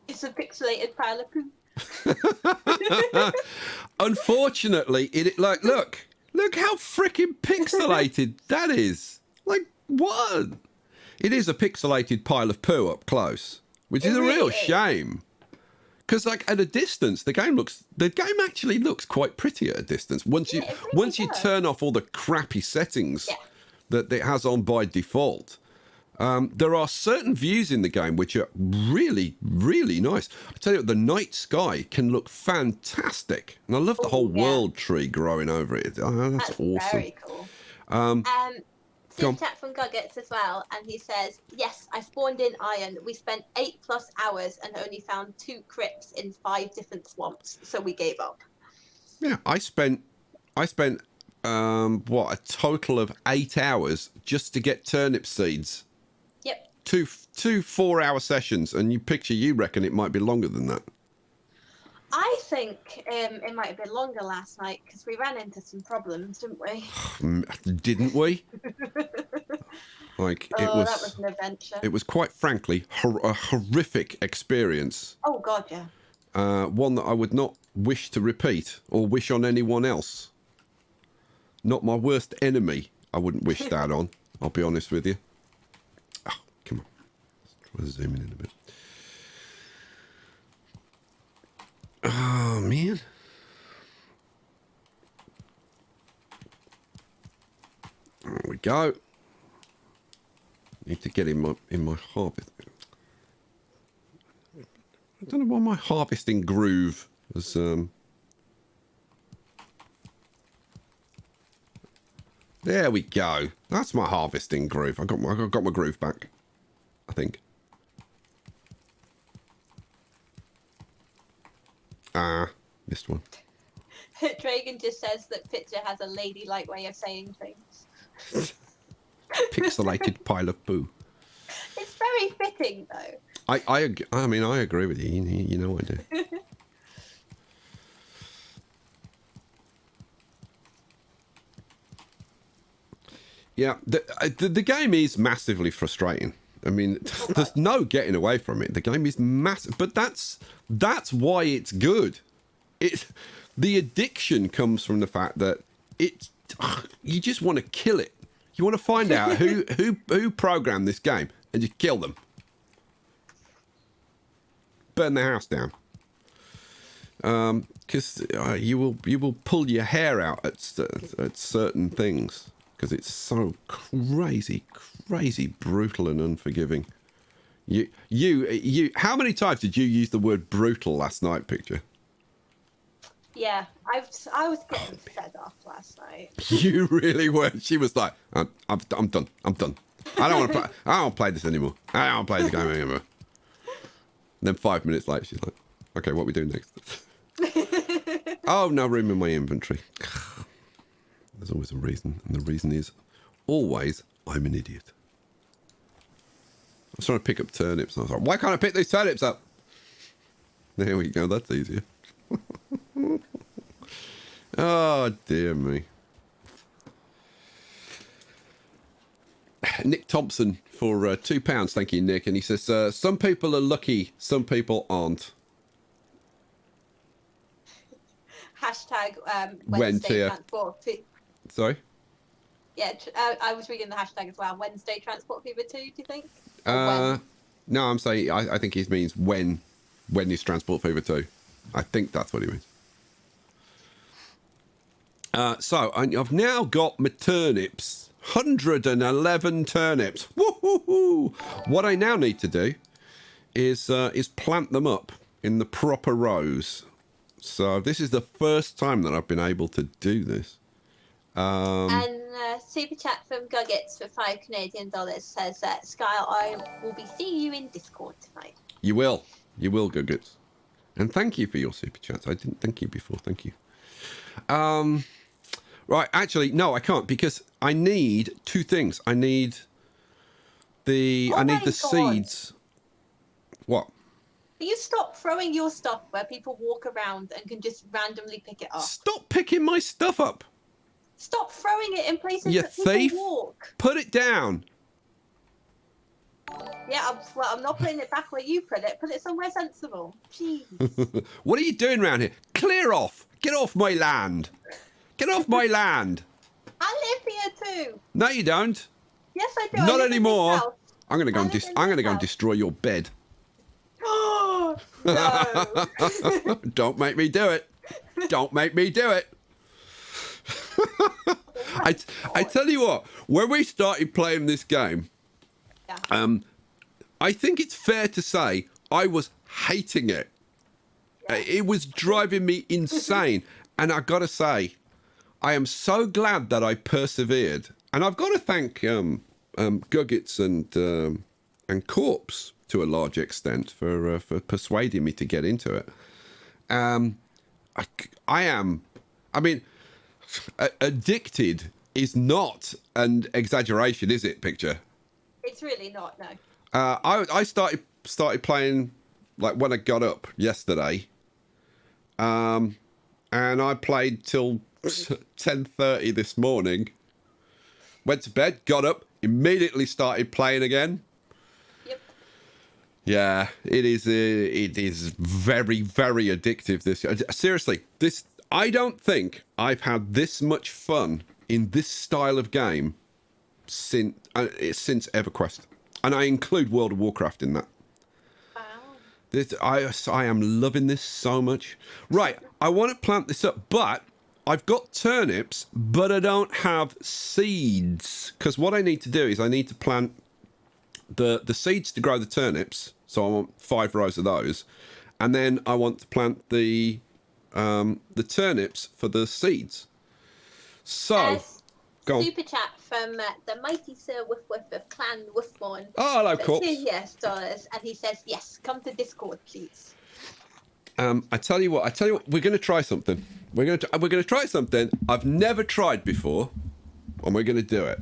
It's a pixelated pile of poo. Unfortunately, Look how freaking pixelated that is. Like, what? It is a pixelated pile of poo up close, which is a real shame. Because, like, at a distance, the game actually looks quite pretty at a distance. Once you turn off all the crappy settings that it has on by default, There are certain views in the game which are really, really nice. I tell you what, the night sky can look fantastic. And I love the whole world tree growing over it. Oh, that's awesome. Very cool. Super chat from Guggets as well, and he says, yes, I spawned in Iron. We spent 8+ hours and only found 2 crypts in 5 different swamps, so we gave up. Yeah, I spent what, a total of 8 hours just to get turnip seeds. Yep. Two 4-hour sessions, and you reckon it might be longer than that. I think it might have been longer last night because we ran into some problems, didn't we? Didn't we? Like that was an adventure. It was quite frankly a horrific experience. Oh God, yeah. One that I would not wish to repeat or wish on anyone else. Not my worst enemy. I wouldn't wish that on. I'll be honest with you. Oh, come on. Let's zoom in a bit. Oh, man. There we go. Need to get in my harvest. I don't know why my harvesting groove was There we go. That's my harvesting groove. I got my groove back, I think. Missed one. Dragon just says that Picture has a ladylike way of saying things. Pixelated pile of poo. It's very fitting, though. I mean, I agree with you. You know I do. Yeah, the game is massively frustrating. I mean, there's no getting away from it. The game is massive, but that's why it's good. The addiction comes from the fact that you just want to kill it. You want to find out who programmed this game and just kill them, burn the house down. Because you will pull your hair out at certain things. Because it's so crazy brutal and unforgiving. You. How many times did you use the word brutal last night, Picture? Yeah, I was getting fed off last night. You really were. She was like, I'm done. I don't want to play. I don't want to play this anymore. I don't want to play this game anymore. And then 5 minutes later, she's like, okay, what are we doing next? Oh, no room in my inventory. There's always a reason, and the reason is always I'm an idiot. I was trying to pick up turnips, and I was like, why can't I pick these turnips up? There we go, that's easier. Oh, dear me. Nick Thompson for £2. Thank you, Nick. And he says, some people are lucky, some people aren't. Hashtag Wednesday transport. Sorry? Yeah, I was reading the hashtag as well. Wednesday transport fever 2, do you think? No, I'm saying I think he means when is transport fever 2. I think that's what he means. So I've now got my turnips. 111 turnips. Woo-hoo-hoo! What I now need to do is plant them up in the proper rows. So this is the first time that I've been able to do this. And super chat from Guggets for $5 Canadian says that Skyle, I will be seeing you in Discord tonight. You will, Guggets. And thank you for your super chats. I didn't thank you before. Thank you. Right, actually, no, I can't because I need 2 things. I need the seeds. What? Will you stop throwing your stuff where people walk around and can just randomly pick it up? Stop picking my stuff up. Stop throwing it in places you that thief. People walk. Put it down. Yeah, I'm not putting it back where you put it. Put it somewhere sensible. Jeez. What are you doing around here? Clear off. Get off my land. Get off my land. I live here too. No, you don't. Yes, I do. Not anymore. I'm gonna go and destroy your bed. Oh no! Don't make me do it. Don't make me do it. I tell you what. When we started playing this game, Yeah. I think it's fair to say I was hating it. Yeah. It was driving me insane. And I got to say, I am so glad that I persevered. And I've got to thank Guggets and Corpse to a large extent for persuading me to get into it. I mean, addicted is not an exaggeration, is it, Picture? It's really not, no. I started playing like when I got up yesterday, and I played till 10:30 this morning. Went to bed, got up, immediately started playing again. Yep. Yeah, it is very, very addictive. Seriously, I don't think I've had this much fun in this style of game since EverQuest, and I include World of Warcraft in that. Wow. I am loving this so much. Right, I want to plant this up, but I've got turnips, but I don't have seeds. Because what I need to do is I need to plant the seeds to grow the turnips. So I want 5 rows of those. And then I want to plant the turnips for the seeds. So, go on. Super chat from the mighty Sir Woof Woof of Clan Woofborn. Oh, hello, Corpse. $2 and he says, yes, come to Discord, please. I tell you what, we're going to try something. We're going to try something I've never tried before, and we're going to do it.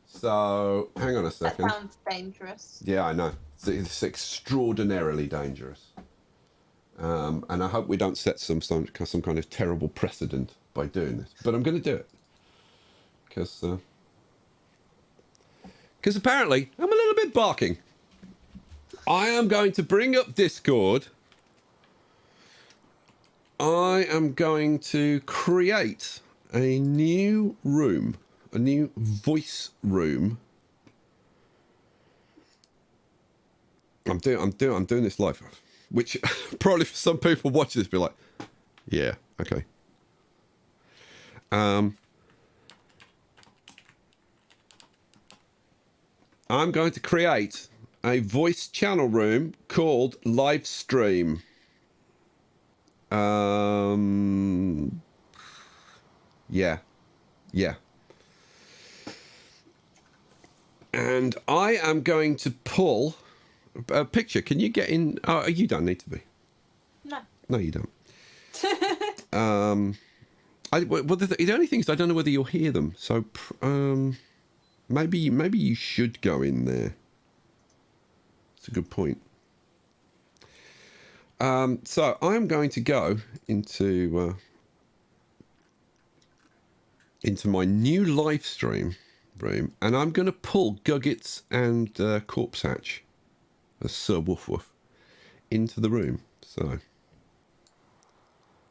So, hang on a second. That sounds dangerous. Yeah, I know. It's extraordinarily dangerous. And I hope we don't set some kind of terrible precedent by doing this. But I'm going to do it. Because apparently I'm a little bit barking. I am going to bring up Discord. I am going to create a new room, a new voice room. I'm doing this live, which probably for some people watching this be like, yeah, okay. I'm going to create a voice channel room called LiveStream. Yeah. And I am going to pull a picture. Can you get in? Oh, you don't need to be. No, you don't. The only thing is I don't know whether you'll hear them. So, maybe you should go in there. It's a good point. So I'm going to go into my new live stream room, and I'm going to pull Guggets and Corpse Hatch, as Sir Woof Woof, into the room. So,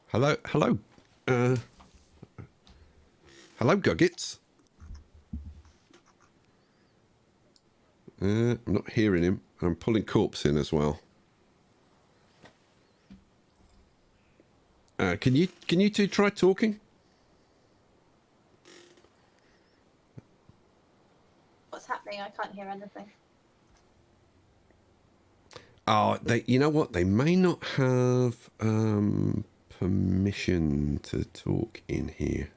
hello, Guggets. I'm not hearing him. I'm pulling Corpse in as well. Can you two try talking? What's happening? I can't hear anything. Oh, you know what? They may not have permission to talk in here.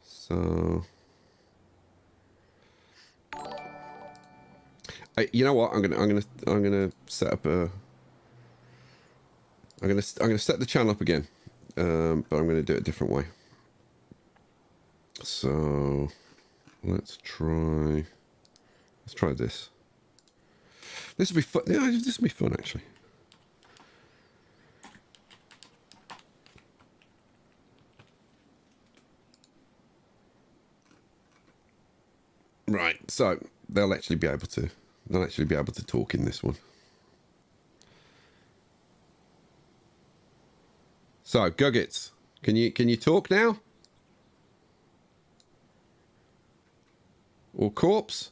So, you know what? I'm gonna set up a. I'm gonna set the channel up again, but I'm gonna do it a different way. So let's try this. This will be fun. Yeah, this will be fun actually. Right, so they'll actually be able to talk in this one. So, Guggets, can you talk now? Or Corpse?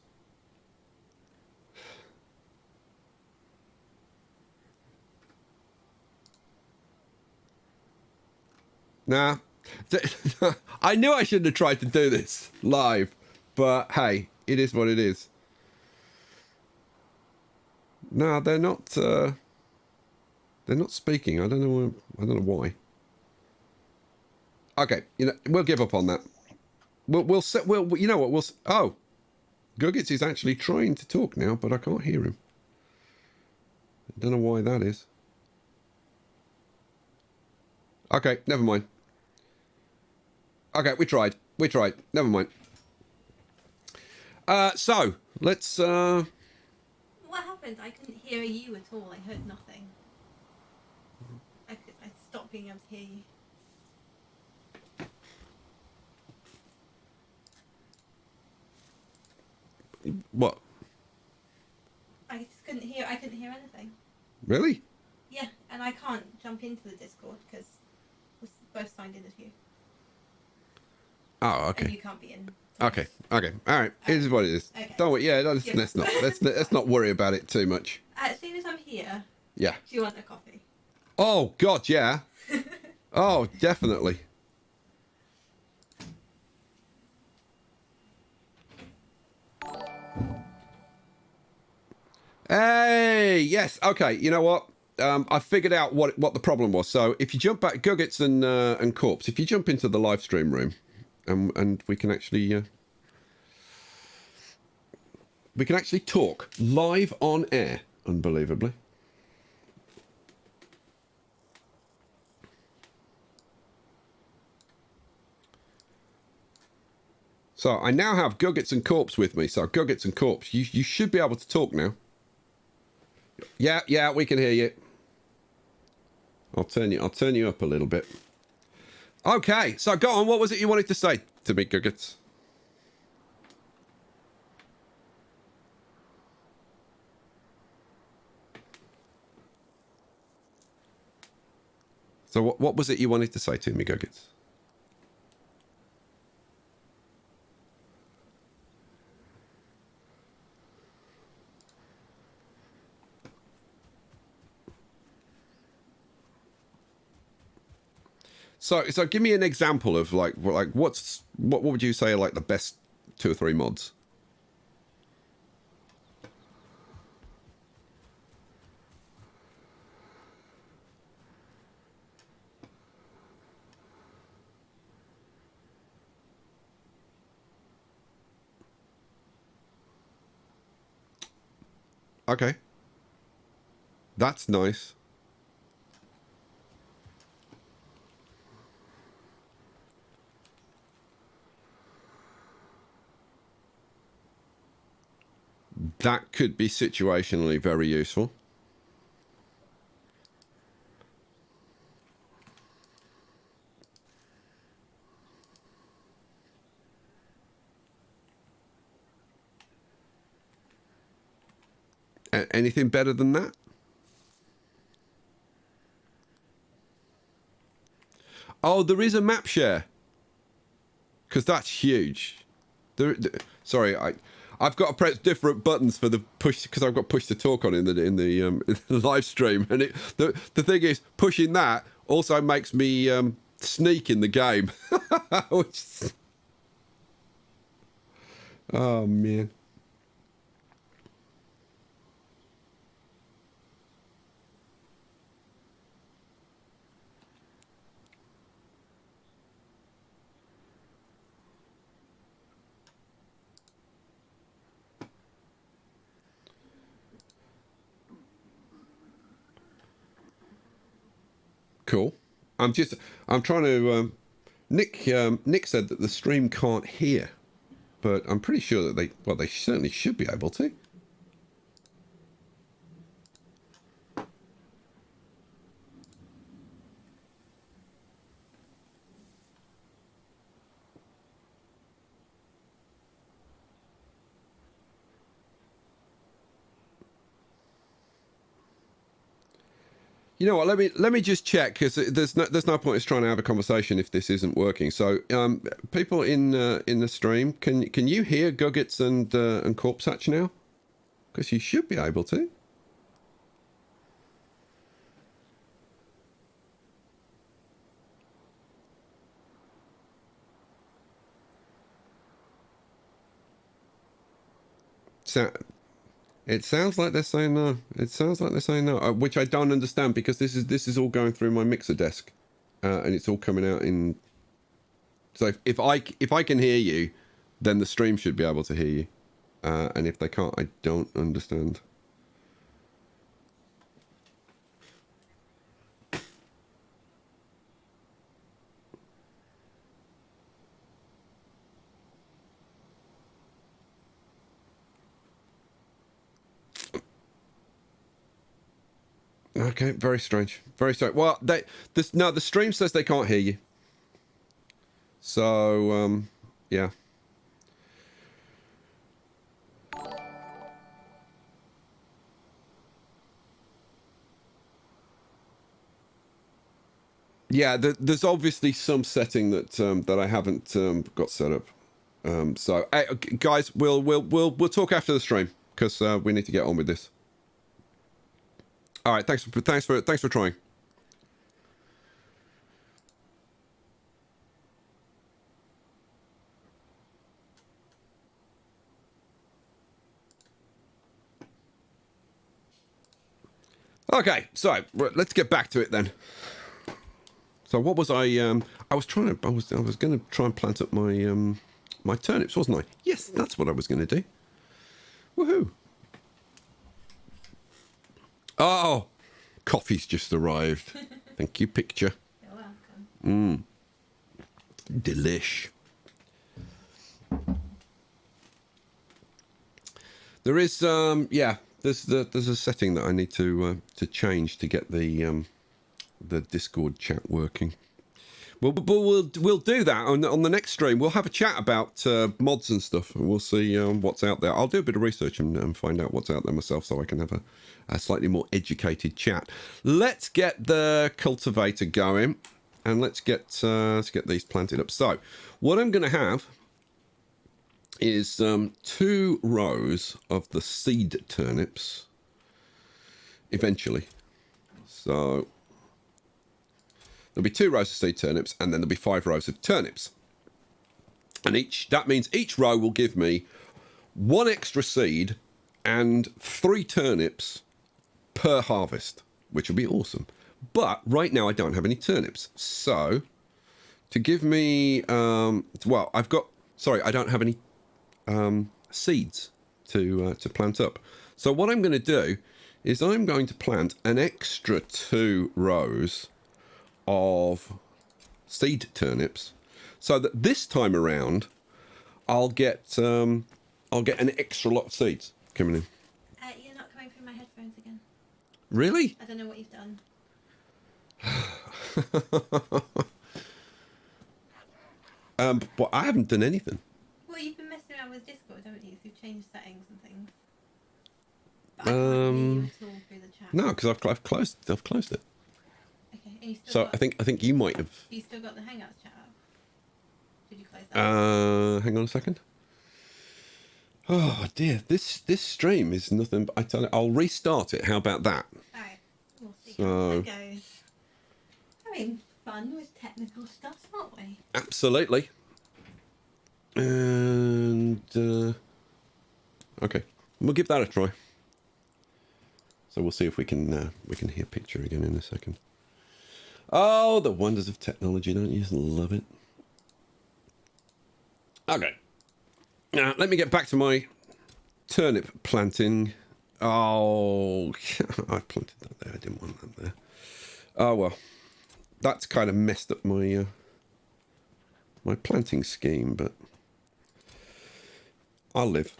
Nah. I knew I shouldn't have tried to do this live. But hey, it is what it is. No, they're not. They're not speaking. I don't know. I don't know why. Okay, you know, we'll give up on that. We'll set. We'll. You know what? We'll. Oh, Guggets is actually trying to talk now, but I can't hear him. I don't know why that is. Okay, never mind. Okay, we tried. We tried. Never mind. So let's. What happened? I couldn't hear you at all. I heard nothing. I stopped being able to hear you. What? I just couldn't hear. I couldn't hear anything. Really? Yeah, and I can't jump into the Discord because we're both signed in as you. Oh, okay. And you can't be in. Okay. Okay. All right. It is what it is. Okay. Don't worry. Yeah. Let's not worry about it too much. As soon as I'm here, Yeah. do you want a coffee? Oh God. Yeah. Oh, definitely. Hey. Yes. Okay. You know what? I figured out what the problem was. So if you jump back, Guggets and Corpse, if you jump into the live stream room, and we can actually talk live on air, unbelievably. So I now have Guggets and Corpse with me. So Guggets and Corpse, you should be able to talk now. Yeah, we can hear you. I'll turn you up a little bit. Okay, so go on. What was it you wanted to say to me, Guggets? So what was it you wanted to say to me, Guggets? So give me an example of like what would you say are like the best 2 or 3 mods? Okay. That's nice. That could be situationally very useful. Anything better than that? Oh, there is a map share. Because that's huge. Sorry, I've got to press different buttons for the push because I've got push to talk on in the live stream, and the thing is pushing that also makes me sneak in the game. Oh man. Cool. I'm trying to. Nick said that the stream can't hear, but I'm pretty sure that they certainly should be able to. You know what? Let me just check because there's no point in trying to have a conversation if this isn't working. So, people in the stream, can you hear Guggets and Corpse Hatch now? Because you should be able to. It sounds like they're saying no. It sounds like they're saying no, which I don't understand because this is all going through my mixer desk, and it's all coming out in. So if I can hear you, then the stream should be able to hear you, and if they can't, I don't understand. Okay, very strange. Very strange. Well, the stream says they can't hear you. So, yeah. Yeah, there's obviously some setting that that I haven't got set up. So, hey, guys, we'll talk after the stream because we need to get on with this. All right, thanks for trying. Okay, so let's get back to it then. So what was I was going to try and plant up my my turnips, wasn't I? Yes, that's what I was going to do. Woohoo! Oh, coffee's just arrived. Thank you, picture. You're welcome. Delish. There is there's a setting that I need to change to get the Discord chat working. We'll do that on the next stream. We'll have a chat about mods and stuff, and we'll see what's out there. I'll do a bit of research and find out what's out there myself, so I can have a slightly more educated chat. Let's get the cultivator going, and let's get these planted up. So, what I'm going to have is 2 rows of the seed turnips eventually. So there'll be 2 rows of seed turnips, and then there'll be 5 rows of turnips. And that means each row will give me 1 extra seed and 3 turnips per harvest, which will be awesome. But right now I don't have any turnips. So to give me, I don't have any seeds to plant up. So what I'm going to do is I'm going to plant an extra 2 rows of seed turnips, so that this time around I'll get an extra lot of seeds coming in. You're not coming through my headphones again. Really? I don't know what you've done. But I haven't done anything. Well, you've been messing around with Discord, haven't you? So you've changed settings and things. But I can't hear you at all through the chat. No, because I've closed it. Okay, and you still So got, I think you might have. you still got the Hangouts chat up? Did you close that? Hang on a second. Oh dear, this stream is nothing. But I tell you, I'll restart it. How about that? Alright, we'll see So- how that goes. Having fun with technical stuff, aren't we? Absolutely. And okay, we'll give that a try. So we'll see if we can hear picture again in a second. Oh, the wonders of technology, don't you just love it? Okay. Now let me get back to my turnip planting. Oh, I planted that there. I didn't want that there. Oh well, that's kind of messed up my my planting scheme, but I'll live.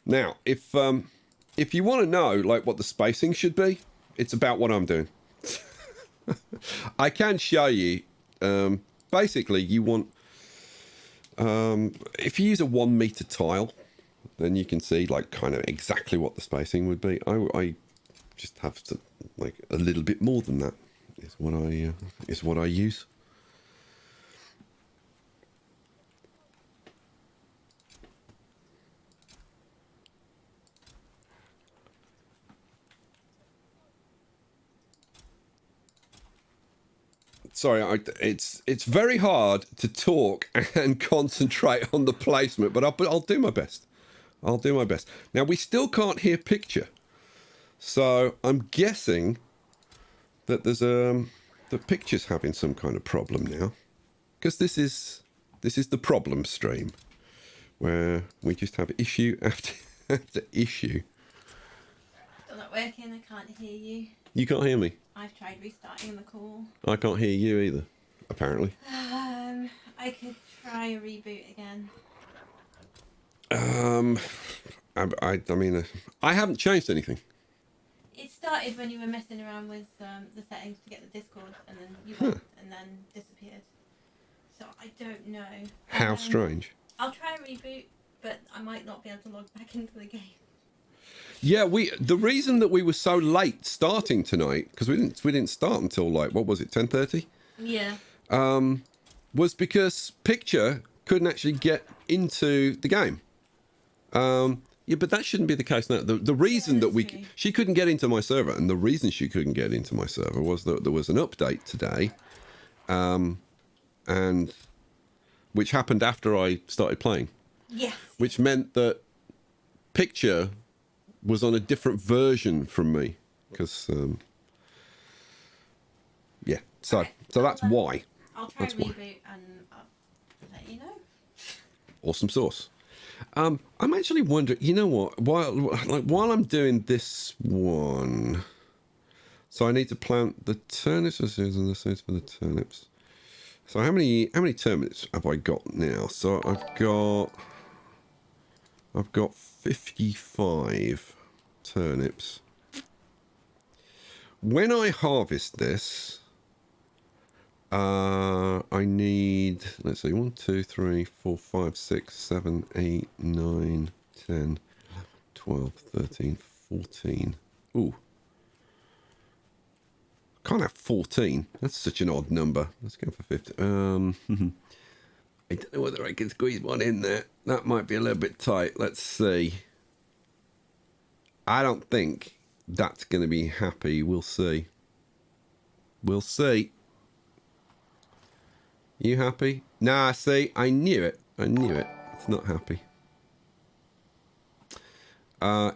Now, if you want to know like what the spacing should be, it's about what I'm doing. I can show you. Basically, you want if you use a 1 meter tile, then you can see like kind of exactly what the spacing would be. I just have to like a little bit more than that is what I use. Sorry, it's very hard to talk and concentrate on the placement, but I'll do my best. I'll do my best. Now, we still can't hear picture. So I'm guessing that there's the picture's having some kind of problem now. Because this is the problem stream, where we just have issue after issue. Still not working, I can't hear you. You can't hear me? I've tried restarting the call. I can't hear you either, apparently. I could try a reboot again. I mean, I haven't changed anything. It started when you were messing around with the settings to get the Discord, and then you went and then disappeared. So I don't know. How strange. I'll try a reboot, but I might not be able to log back into the game. Yeah, the reason that we were so late starting tonight, because we didn't start until like, what was it, 10:30? Yeah. Was because Picture couldn't actually get into the game. Yeah, but that shouldn't be the case now. The reason that she couldn't get into my server, and the reason she couldn't get into my server was that there was an update today, and which happened after I started playing. Yes. Which meant that Picture was on a different version from me, because yeah. So Okay. so that's why. I'll try That's a why. reboot and I'll let you know. Awesome sauce. I'm actually wondering, you know what? While I'm doing this one, so I need to plant the turnips and the seeds for the turnips. So how many turnips have I got now? So I've got 55 turnips. When I harvest this, I need, let's see, 1, 2, 3, 4, 5, 6, 7, 8, 9, 10, 12, 13, 14. Ooh. Can't have 14. That's such an odd number. Let's go for 50. I don't know whether I can squeeze one in there. That might be a little bit tight. Let's see. I don't think that's going to be happy. We'll see. We'll see. You happy? Nah, see, I knew it. I knew it. It's not happy.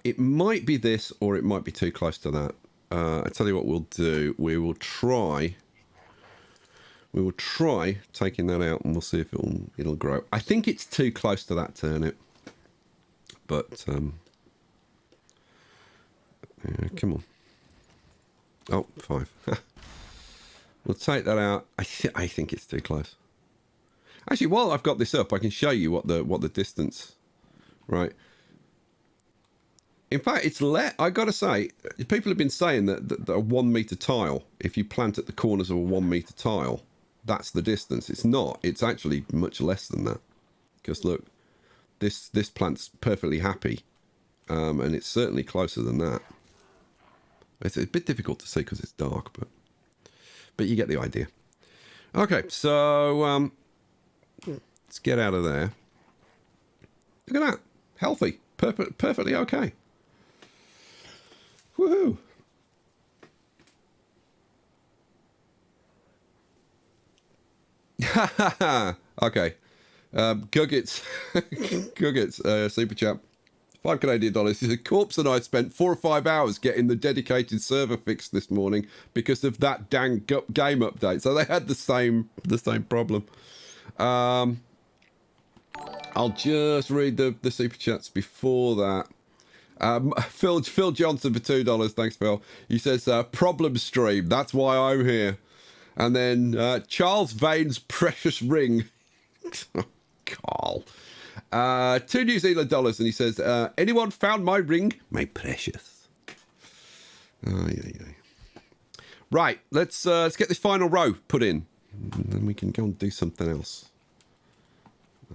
It might be this, or it might be too close to that. I tell you what we'll do. We will try taking that out, and we'll see if it'll grow. I think it's too close to that turnip. But yeah, come on. Oh, 5. We'll take that out. I think it's too close. Actually, while I've got this up, I can show you what the distance, right? In fact, it's I got to say, people have been saying that a 1 meter tile, if you plant at the corners of a 1 meter tile, that's the distance. It's not. It's actually much less than that. Because look, this plant's perfectly happy, and it's certainly closer than that. It's a bit difficult to see because it's dark, but you get the idea. Okay, so let's get out of there. Look at that. Healthy. Perfectly okay. Woohoo. Okay. Guggets, super chat. $5 Canadian. He said, Corpse and I spent 4 or 5 hours getting the dedicated server fixed this morning because of that dang game update. So they had the same problem. I'll just read the super chats before that. Phil Johnson for $2. Thanks, Phil. He says, problem stream. That's why I'm here. And then Charles Vane's precious ring. Carl. $2 New Zealand dollars, and he says, anyone found my ring? My precious. Oh, yeah. Right, let's get this final row put in, and then we can go and do something else.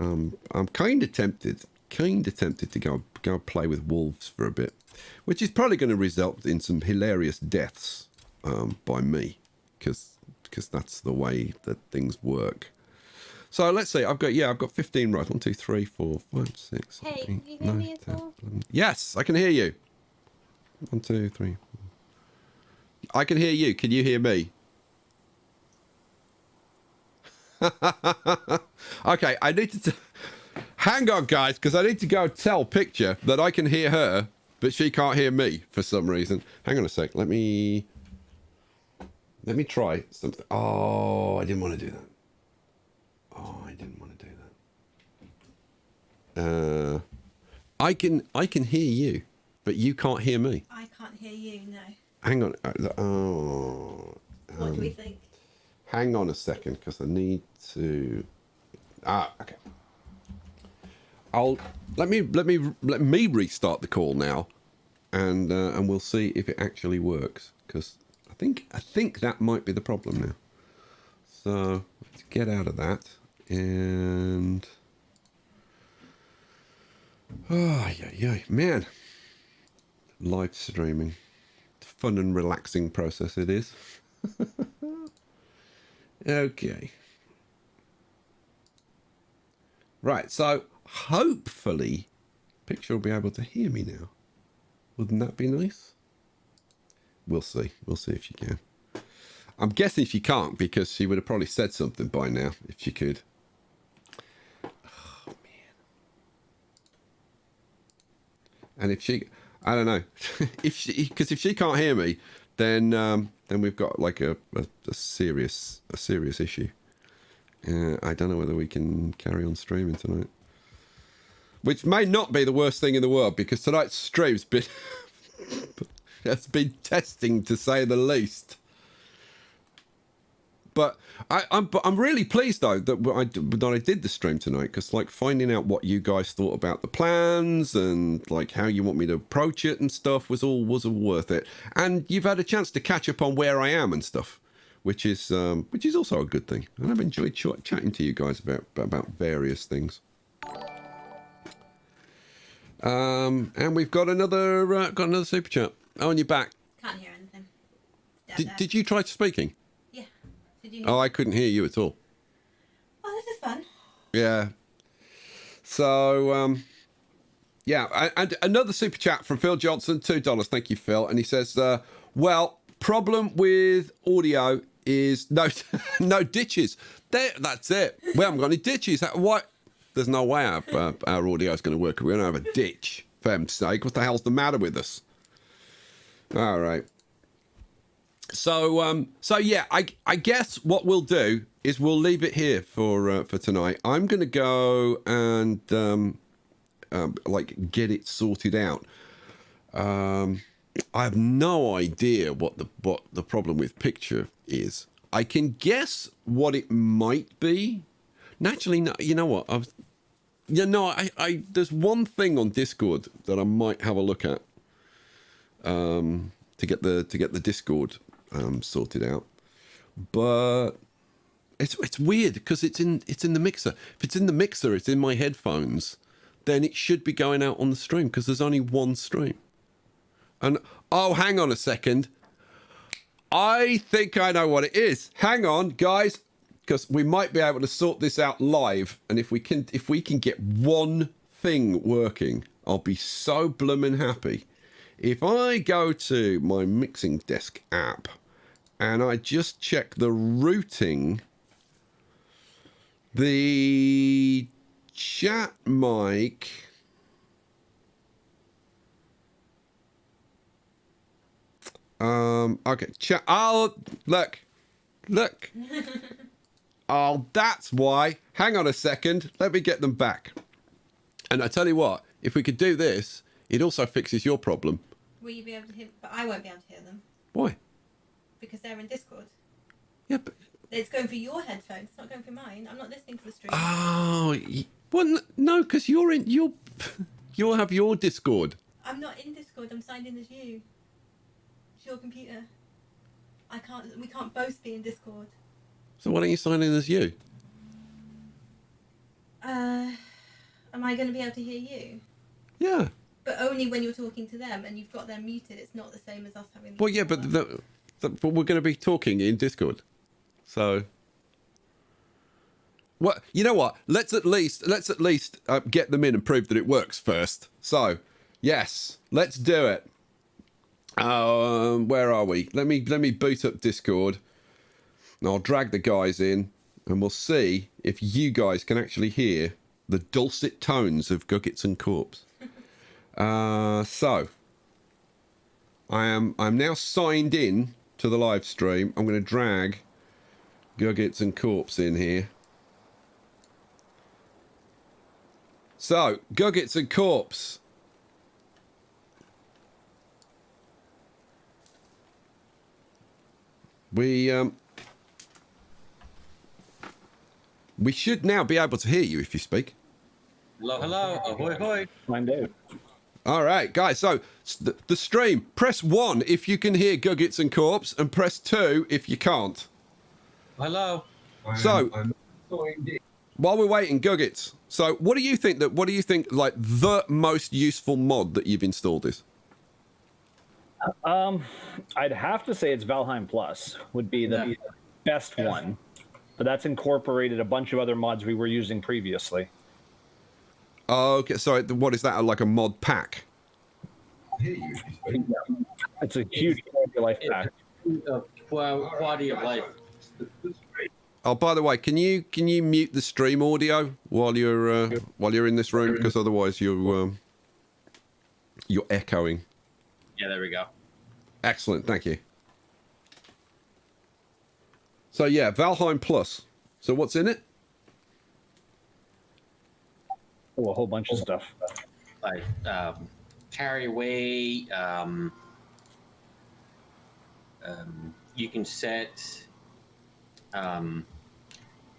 I'm kind of tempted to go play with wolves for a bit, which is probably going to result in some hilarious deaths by me, because that's the way that things work. So let's see. I've got 15 rows. 1, 2, 3, 4, 5, 6. Hey, 8, can you hear 9, me at 10, all? 11. Yes, I can hear you. 1, 2, 3. 4. I can hear you. Can you hear me? Okay, I need to... Hang on, guys, because I need to go tell Picture that I can hear her, but she can't hear me for some reason. Hang on a sec. Let me try something. Oh, I didn't want to do that. Oh, I didn't want to do that. I can hear you, but you can't hear me. I can't hear you, no. Hang on. What do we think? Hang on a second, because I need to. Okay. Let me restart the call now, and we'll see if it actually works. Because I think that might be the problem now. So let's get out of that and. Oh yeah, man. Live streaming, fun and relaxing process it is. Okay. Right, so hopefully Picture will be able to hear me now. Wouldn't that be nice? We'll see. We'll see if she can. I'm guessing she can't, because she would have probably said something by now if she could. Oh, man. And if she... I don't know. Because if she can't hear me, then we've got like a serious issue. I don't know whether we can carry on streaming tonight, which may not be the worst thing in the world, because tonight's stream's been has been testing, to say the least. But I'm really pleased though that I did the stream tonight, because like finding out what you guys thought about the plans and like how you want me to approach it and stuff was all worth it. And you've had a chance to catch up on where I am and stuff, which is also a good thing. And I've enjoyed chatting to you guys about various things. And we've got another super chat. Oh, and you're back. Can't hear anything. Did you try speaking? Yeah. Did you? Oh, I couldn't hear you at all. Oh, this is fun. Yeah. So, yeah, and another super chat from Phil Johnson, $2. Thank you, Phil. And he says, well, problem with audio is no ditches. That's it. We haven't got any ditches. What? There's no way our audio is going to work. We don't have a ditch. For heaven's sake, what the hell's the matter with us? All right. So yeah, I guess what we'll do is we'll leave it here for tonight. I'm going to go and like get it sorted out. I have no idea what the problem with Picture is. I can guess what it might be. Naturally, no. You know what? I there's one thing on Discord that I might have a look at to get the Discord sorted out. But it's weird because it's in the mixer. If it's in the mixer, it's in my headphones. Then it should be going out on the stream because there's only one stream. And oh, hang on a second. I think I know what it is. Hang on, guys, because we might be able to sort this out live. And if we can get one thing working, I'll be so bloomin' happy. If I go to my mixing desk app and I just check the routing, the chat mic. Okay, chat. Oh, look. Oh, that's why. Hang on a second. Let me get them back. And I tell you what, if we could do this, it also fixes your problem. Will you be able to hear? But I won't be able to hear them. Why? Because they're in Discord. Yeah, but It's going through your headphones. It's not going through mine. I'm not listening to the stream. oh, well, no, because you'll have your Discord. I'm not in Discord. I'm signed in as you. It's your computer. We can't both be in Discord. So why don't you sign in as you? Am I going to be able to hear you? Yeah. But only when you're talking to them and you've got them muted. It's not the same as us having. Well, yeah, but but we're going to be talking in Discord, so. Well, you know what? Let's at least get them in and prove that it works first. So, yes, let's do it. Where are we? Let me boot up Discord. And I'll drag the guys in, and we'll see if you guys can actually hear the dulcet tones of Guggets and Corpse. So I'm now signed in to the live stream. I'm going to drag Guggets and Corpse in here. So, Guggets and Corpse. We should now be able to hear you if you speak. Hello, hello, ahoy, ahoy. Find out. All right, guys. So the stream. Press 1 if you can hear Guggets and Corpse, and press 2 if you can't. Hello. So while we're waiting, Guggets. So what do you think like the most useful mod that you've installed is? I'd have to say it's Valheim Plus would be the best one, but that's incorporated a bunch of other mods we were using previously. Oh, okay. So what is that? Like a mod pack? It's a huge quality of life pack. Quality of life. Oh, by the way, can you mute the stream audio while you're in this room, because otherwise you're echoing. Yeah, there we go. Excellent, thank you. So yeah, Valheim Plus. So what's in it? Oh, a whole bunch of stuff. Like carry away. You can set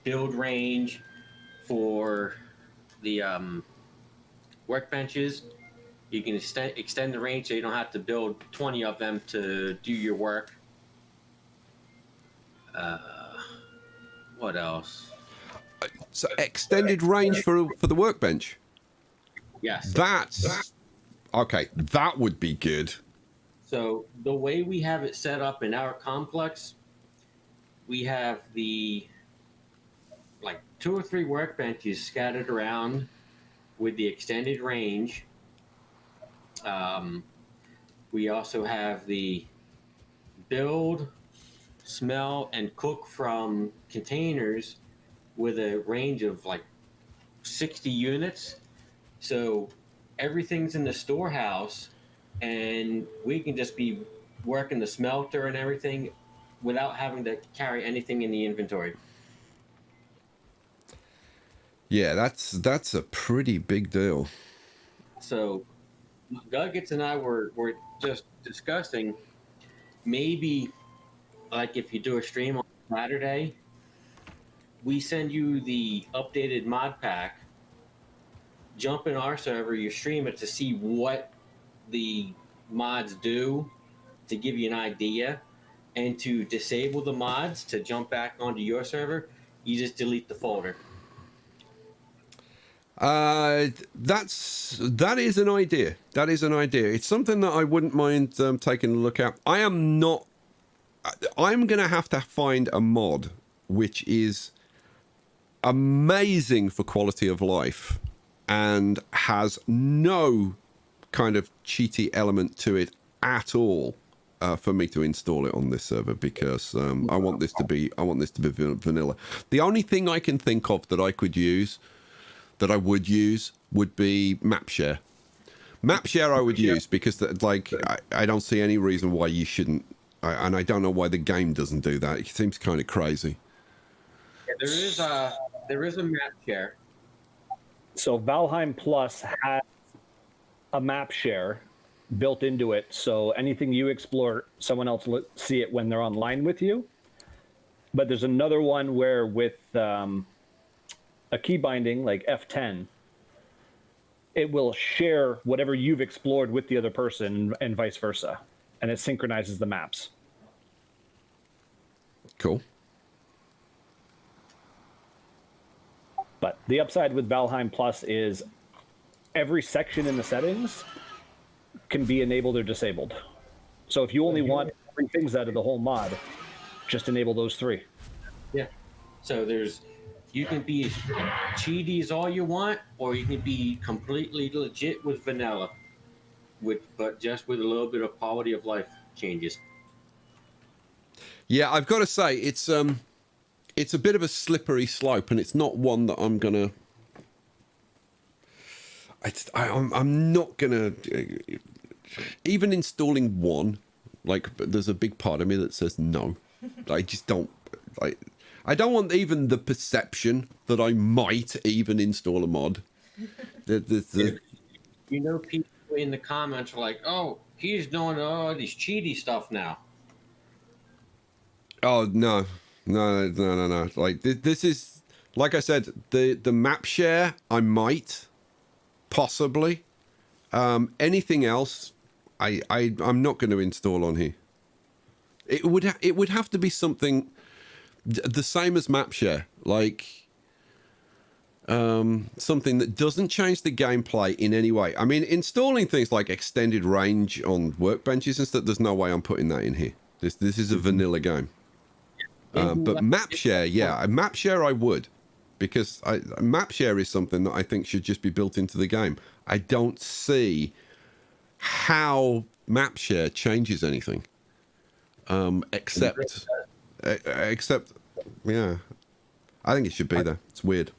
build range for the workbenches. You can extend the range so you don't have to build 20 of them to do your work. What else? So extended range for the workbench. Yes. That's okay. That would be good. So the way we have it set up in our complex, we have the like 2 or 3 workbenches scattered around with the extended range. We also have the build, smell, and cook from containers with a range of like 60 units. So everything's in the storehouse, and we can just be working the smelter and everything without having to carry anything in the inventory. Yeah, that's a pretty big deal. So Guggets and I were just discussing maybe, like, if you do a stream on Saturday, we send you the updated mod pack, jump in our server, you stream it to see what the mods do, to give you an idea, and to disable the mods to jump back onto your server, you just delete the folder. That is an idea. That is an idea. It's something that I wouldn't mind taking a look at. I'm going to have find a mod which is amazing for quality of life and has no kind of cheaty element to it at all for me to install it on this server, because I want this to be vanilla. The only thing I can think of that I would use would be MapShare. MapShare I would use because I don't see any reason why you shouldn't, and I don't know why the game doesn't do that. It seems kind of crazy. Yeah, there is a map share. So Valheim Plus has a map share built into it, so anything you explore, someone else will see it when they're online with you. But there's another one where with a key binding like F10, it will share whatever you've explored with the other person and vice versa, and it synchronizes the maps. Cool. But the upside with Valheim Plus is every section in the settings can be enabled or disabled. So if you only want 3 things out of the whole mod, just enable those 3. Yeah. So you can be as cheaty as all you want, or you can be completely legit with vanilla, but just with a little bit of quality of life changes. Yeah, I've got to say it's it's a bit of a slippery slope, and it's not one that I'm gonna. I'm not gonna even installing one. Like, there's a big part of me that says no. I just don't. I don't want even the perception that I might even install a mod. You know, people in the comments are like, "Oh, he's doing all these cheaty stuff now." Oh no. Like this is, like I said, the map share I might, possibly. Anything else, I'm not going to install on here. It would have to be something the same as map share, like something that doesn't change the gameplay in any way. I mean, installing things like extended range on workbenches and stuff, there's no way I'm putting that in here. This is a vanilla game. But map share, yeah, map share I would, because map share is something that I think should just be built into the game. I don't see how map share changes anything, except, yeah, I think it should be there. It's weird.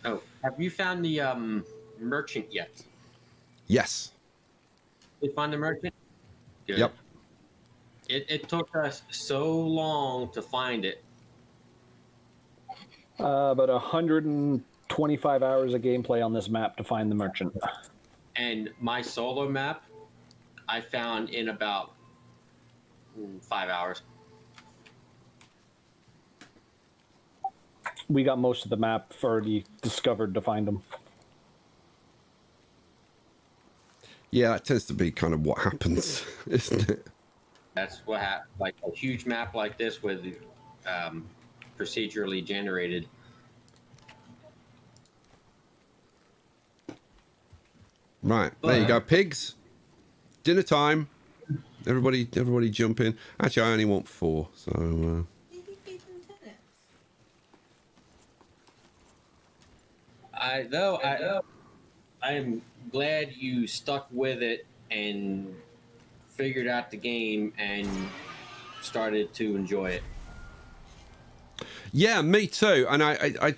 Oh, have you found the merchant yet? Yes. You found the merchant? Good. Yep. It took us so long to find it. About 125 hours of gameplay on this map to find the merchant. And my solo map, I found in about 5 hours. We got most of the map already discovered to find them. Yeah, that tends to be kind of what happens, isn't it? That's what happened. Like a huge map like this with procedurally generated. Right, there you go, pigs. Dinner time. Everybody jump in. Actually, I only want 4, so. Did you feed them turnips? I am glad you stuck with it and figured out the game and started to enjoy it. Yeah, me too. And I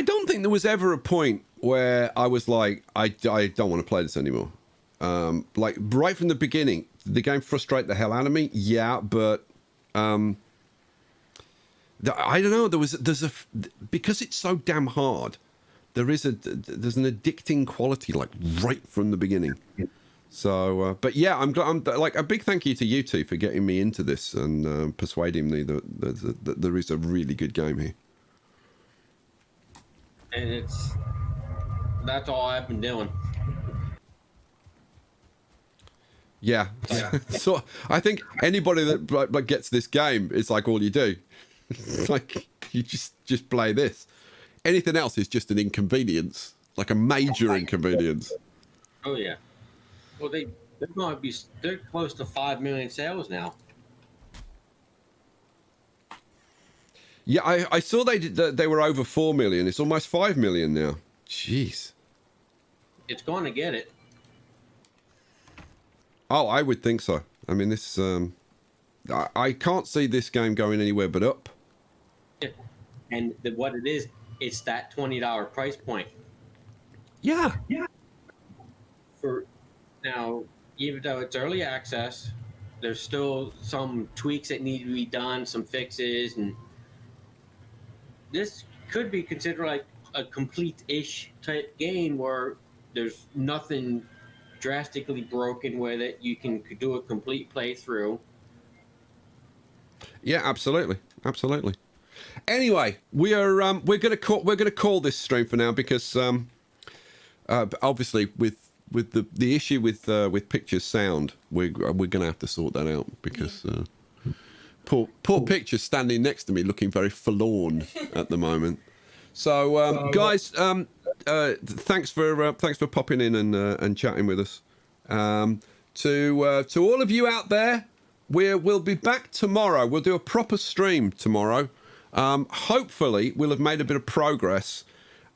don't think there was ever a point where I was like, I don't want to play this anymore. Like right from the beginning, the game frustrated the hell out of me. Yeah, but I don't know. Because it's so damn hard. There's an addicting quality like right from the beginning. So, but yeah, I'm like a big thank you to you two for getting me into this and persuading me that there is a really good game here. And that's all I've been doing. Yeah. So I think anybody that like gets this game, it's like all you do. It's like you just play this. Anything else is just an inconvenience, like a major inconvenience. Oh yeah. Well, they're close to 5 million sales now. Yeah, I saw they were over 4 million. It's almost 5 million now. Jeez. It's going to get it. Oh, I would think so. I mean, this I can't see this game going anywhere but up. And what it is, it's that $20 price point. Yeah. For now, even though it's early access, there's still some tweaks that need to be done, some fixes, and this could be considered like a complete-ish type game where there's nothing drastically broken with it. You can do a complete playthrough. Yeah, absolutely. Anyway, we're gonna call this stream for now because obviously with the issue with pictures sound, we're gonna have to sort that out because poor pictures standing next to me looking very forlorn at the moment. So guys, thanks for popping in and chatting with us. To all of you out there, we'll be back tomorrow. We'll do a proper stream tomorrow. Hopefully we'll have made a bit of progress.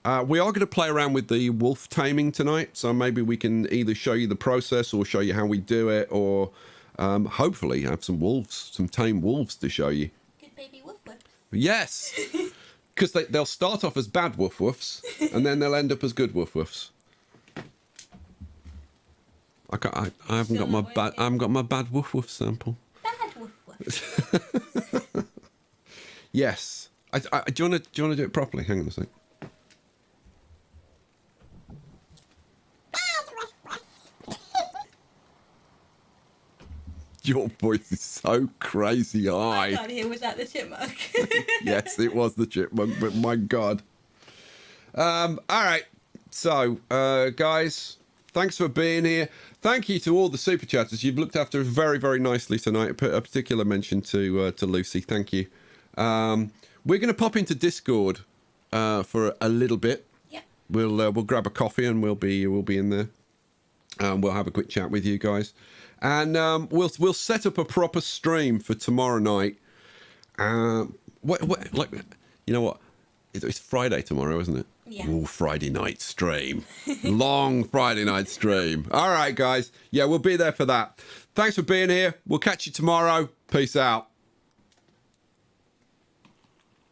We are going to play around with the wolf taming tonight, so maybe we can either show you the process or show you how we do it, or hopefully have some tame wolves to show you. Good baby wolf whips. Yes. Because they'll start off as bad woof woofs, and then they'll end up as good woof woofs. I haven't got my bad woof woof sample. Bad woof woof. Yes. Do you want to do it properly? Hang on a sec. Your voice is so crazy high. I can't hear. Was that the chipmunk? Yes, it was the chipmunk, but my God. All right. So, guys, thanks for being here. Thank you to all the super chatters. You've looked after us very, very nicely tonight. A particular mention to Lucy. Thank you. We're going to pop into Discord for a little bit. Yeah. We'll grab a coffee and we'll be in there. We'll have a quick chat with you guys, and we'll set up a proper stream for tomorrow night. Like, you know what? It's Friday tomorrow, isn't it? Yeah. Ooh, Friday night stream. Long Friday night stream. All right, guys. Yeah, we'll be there for that. Thanks for being here. We'll catch you tomorrow. Peace out.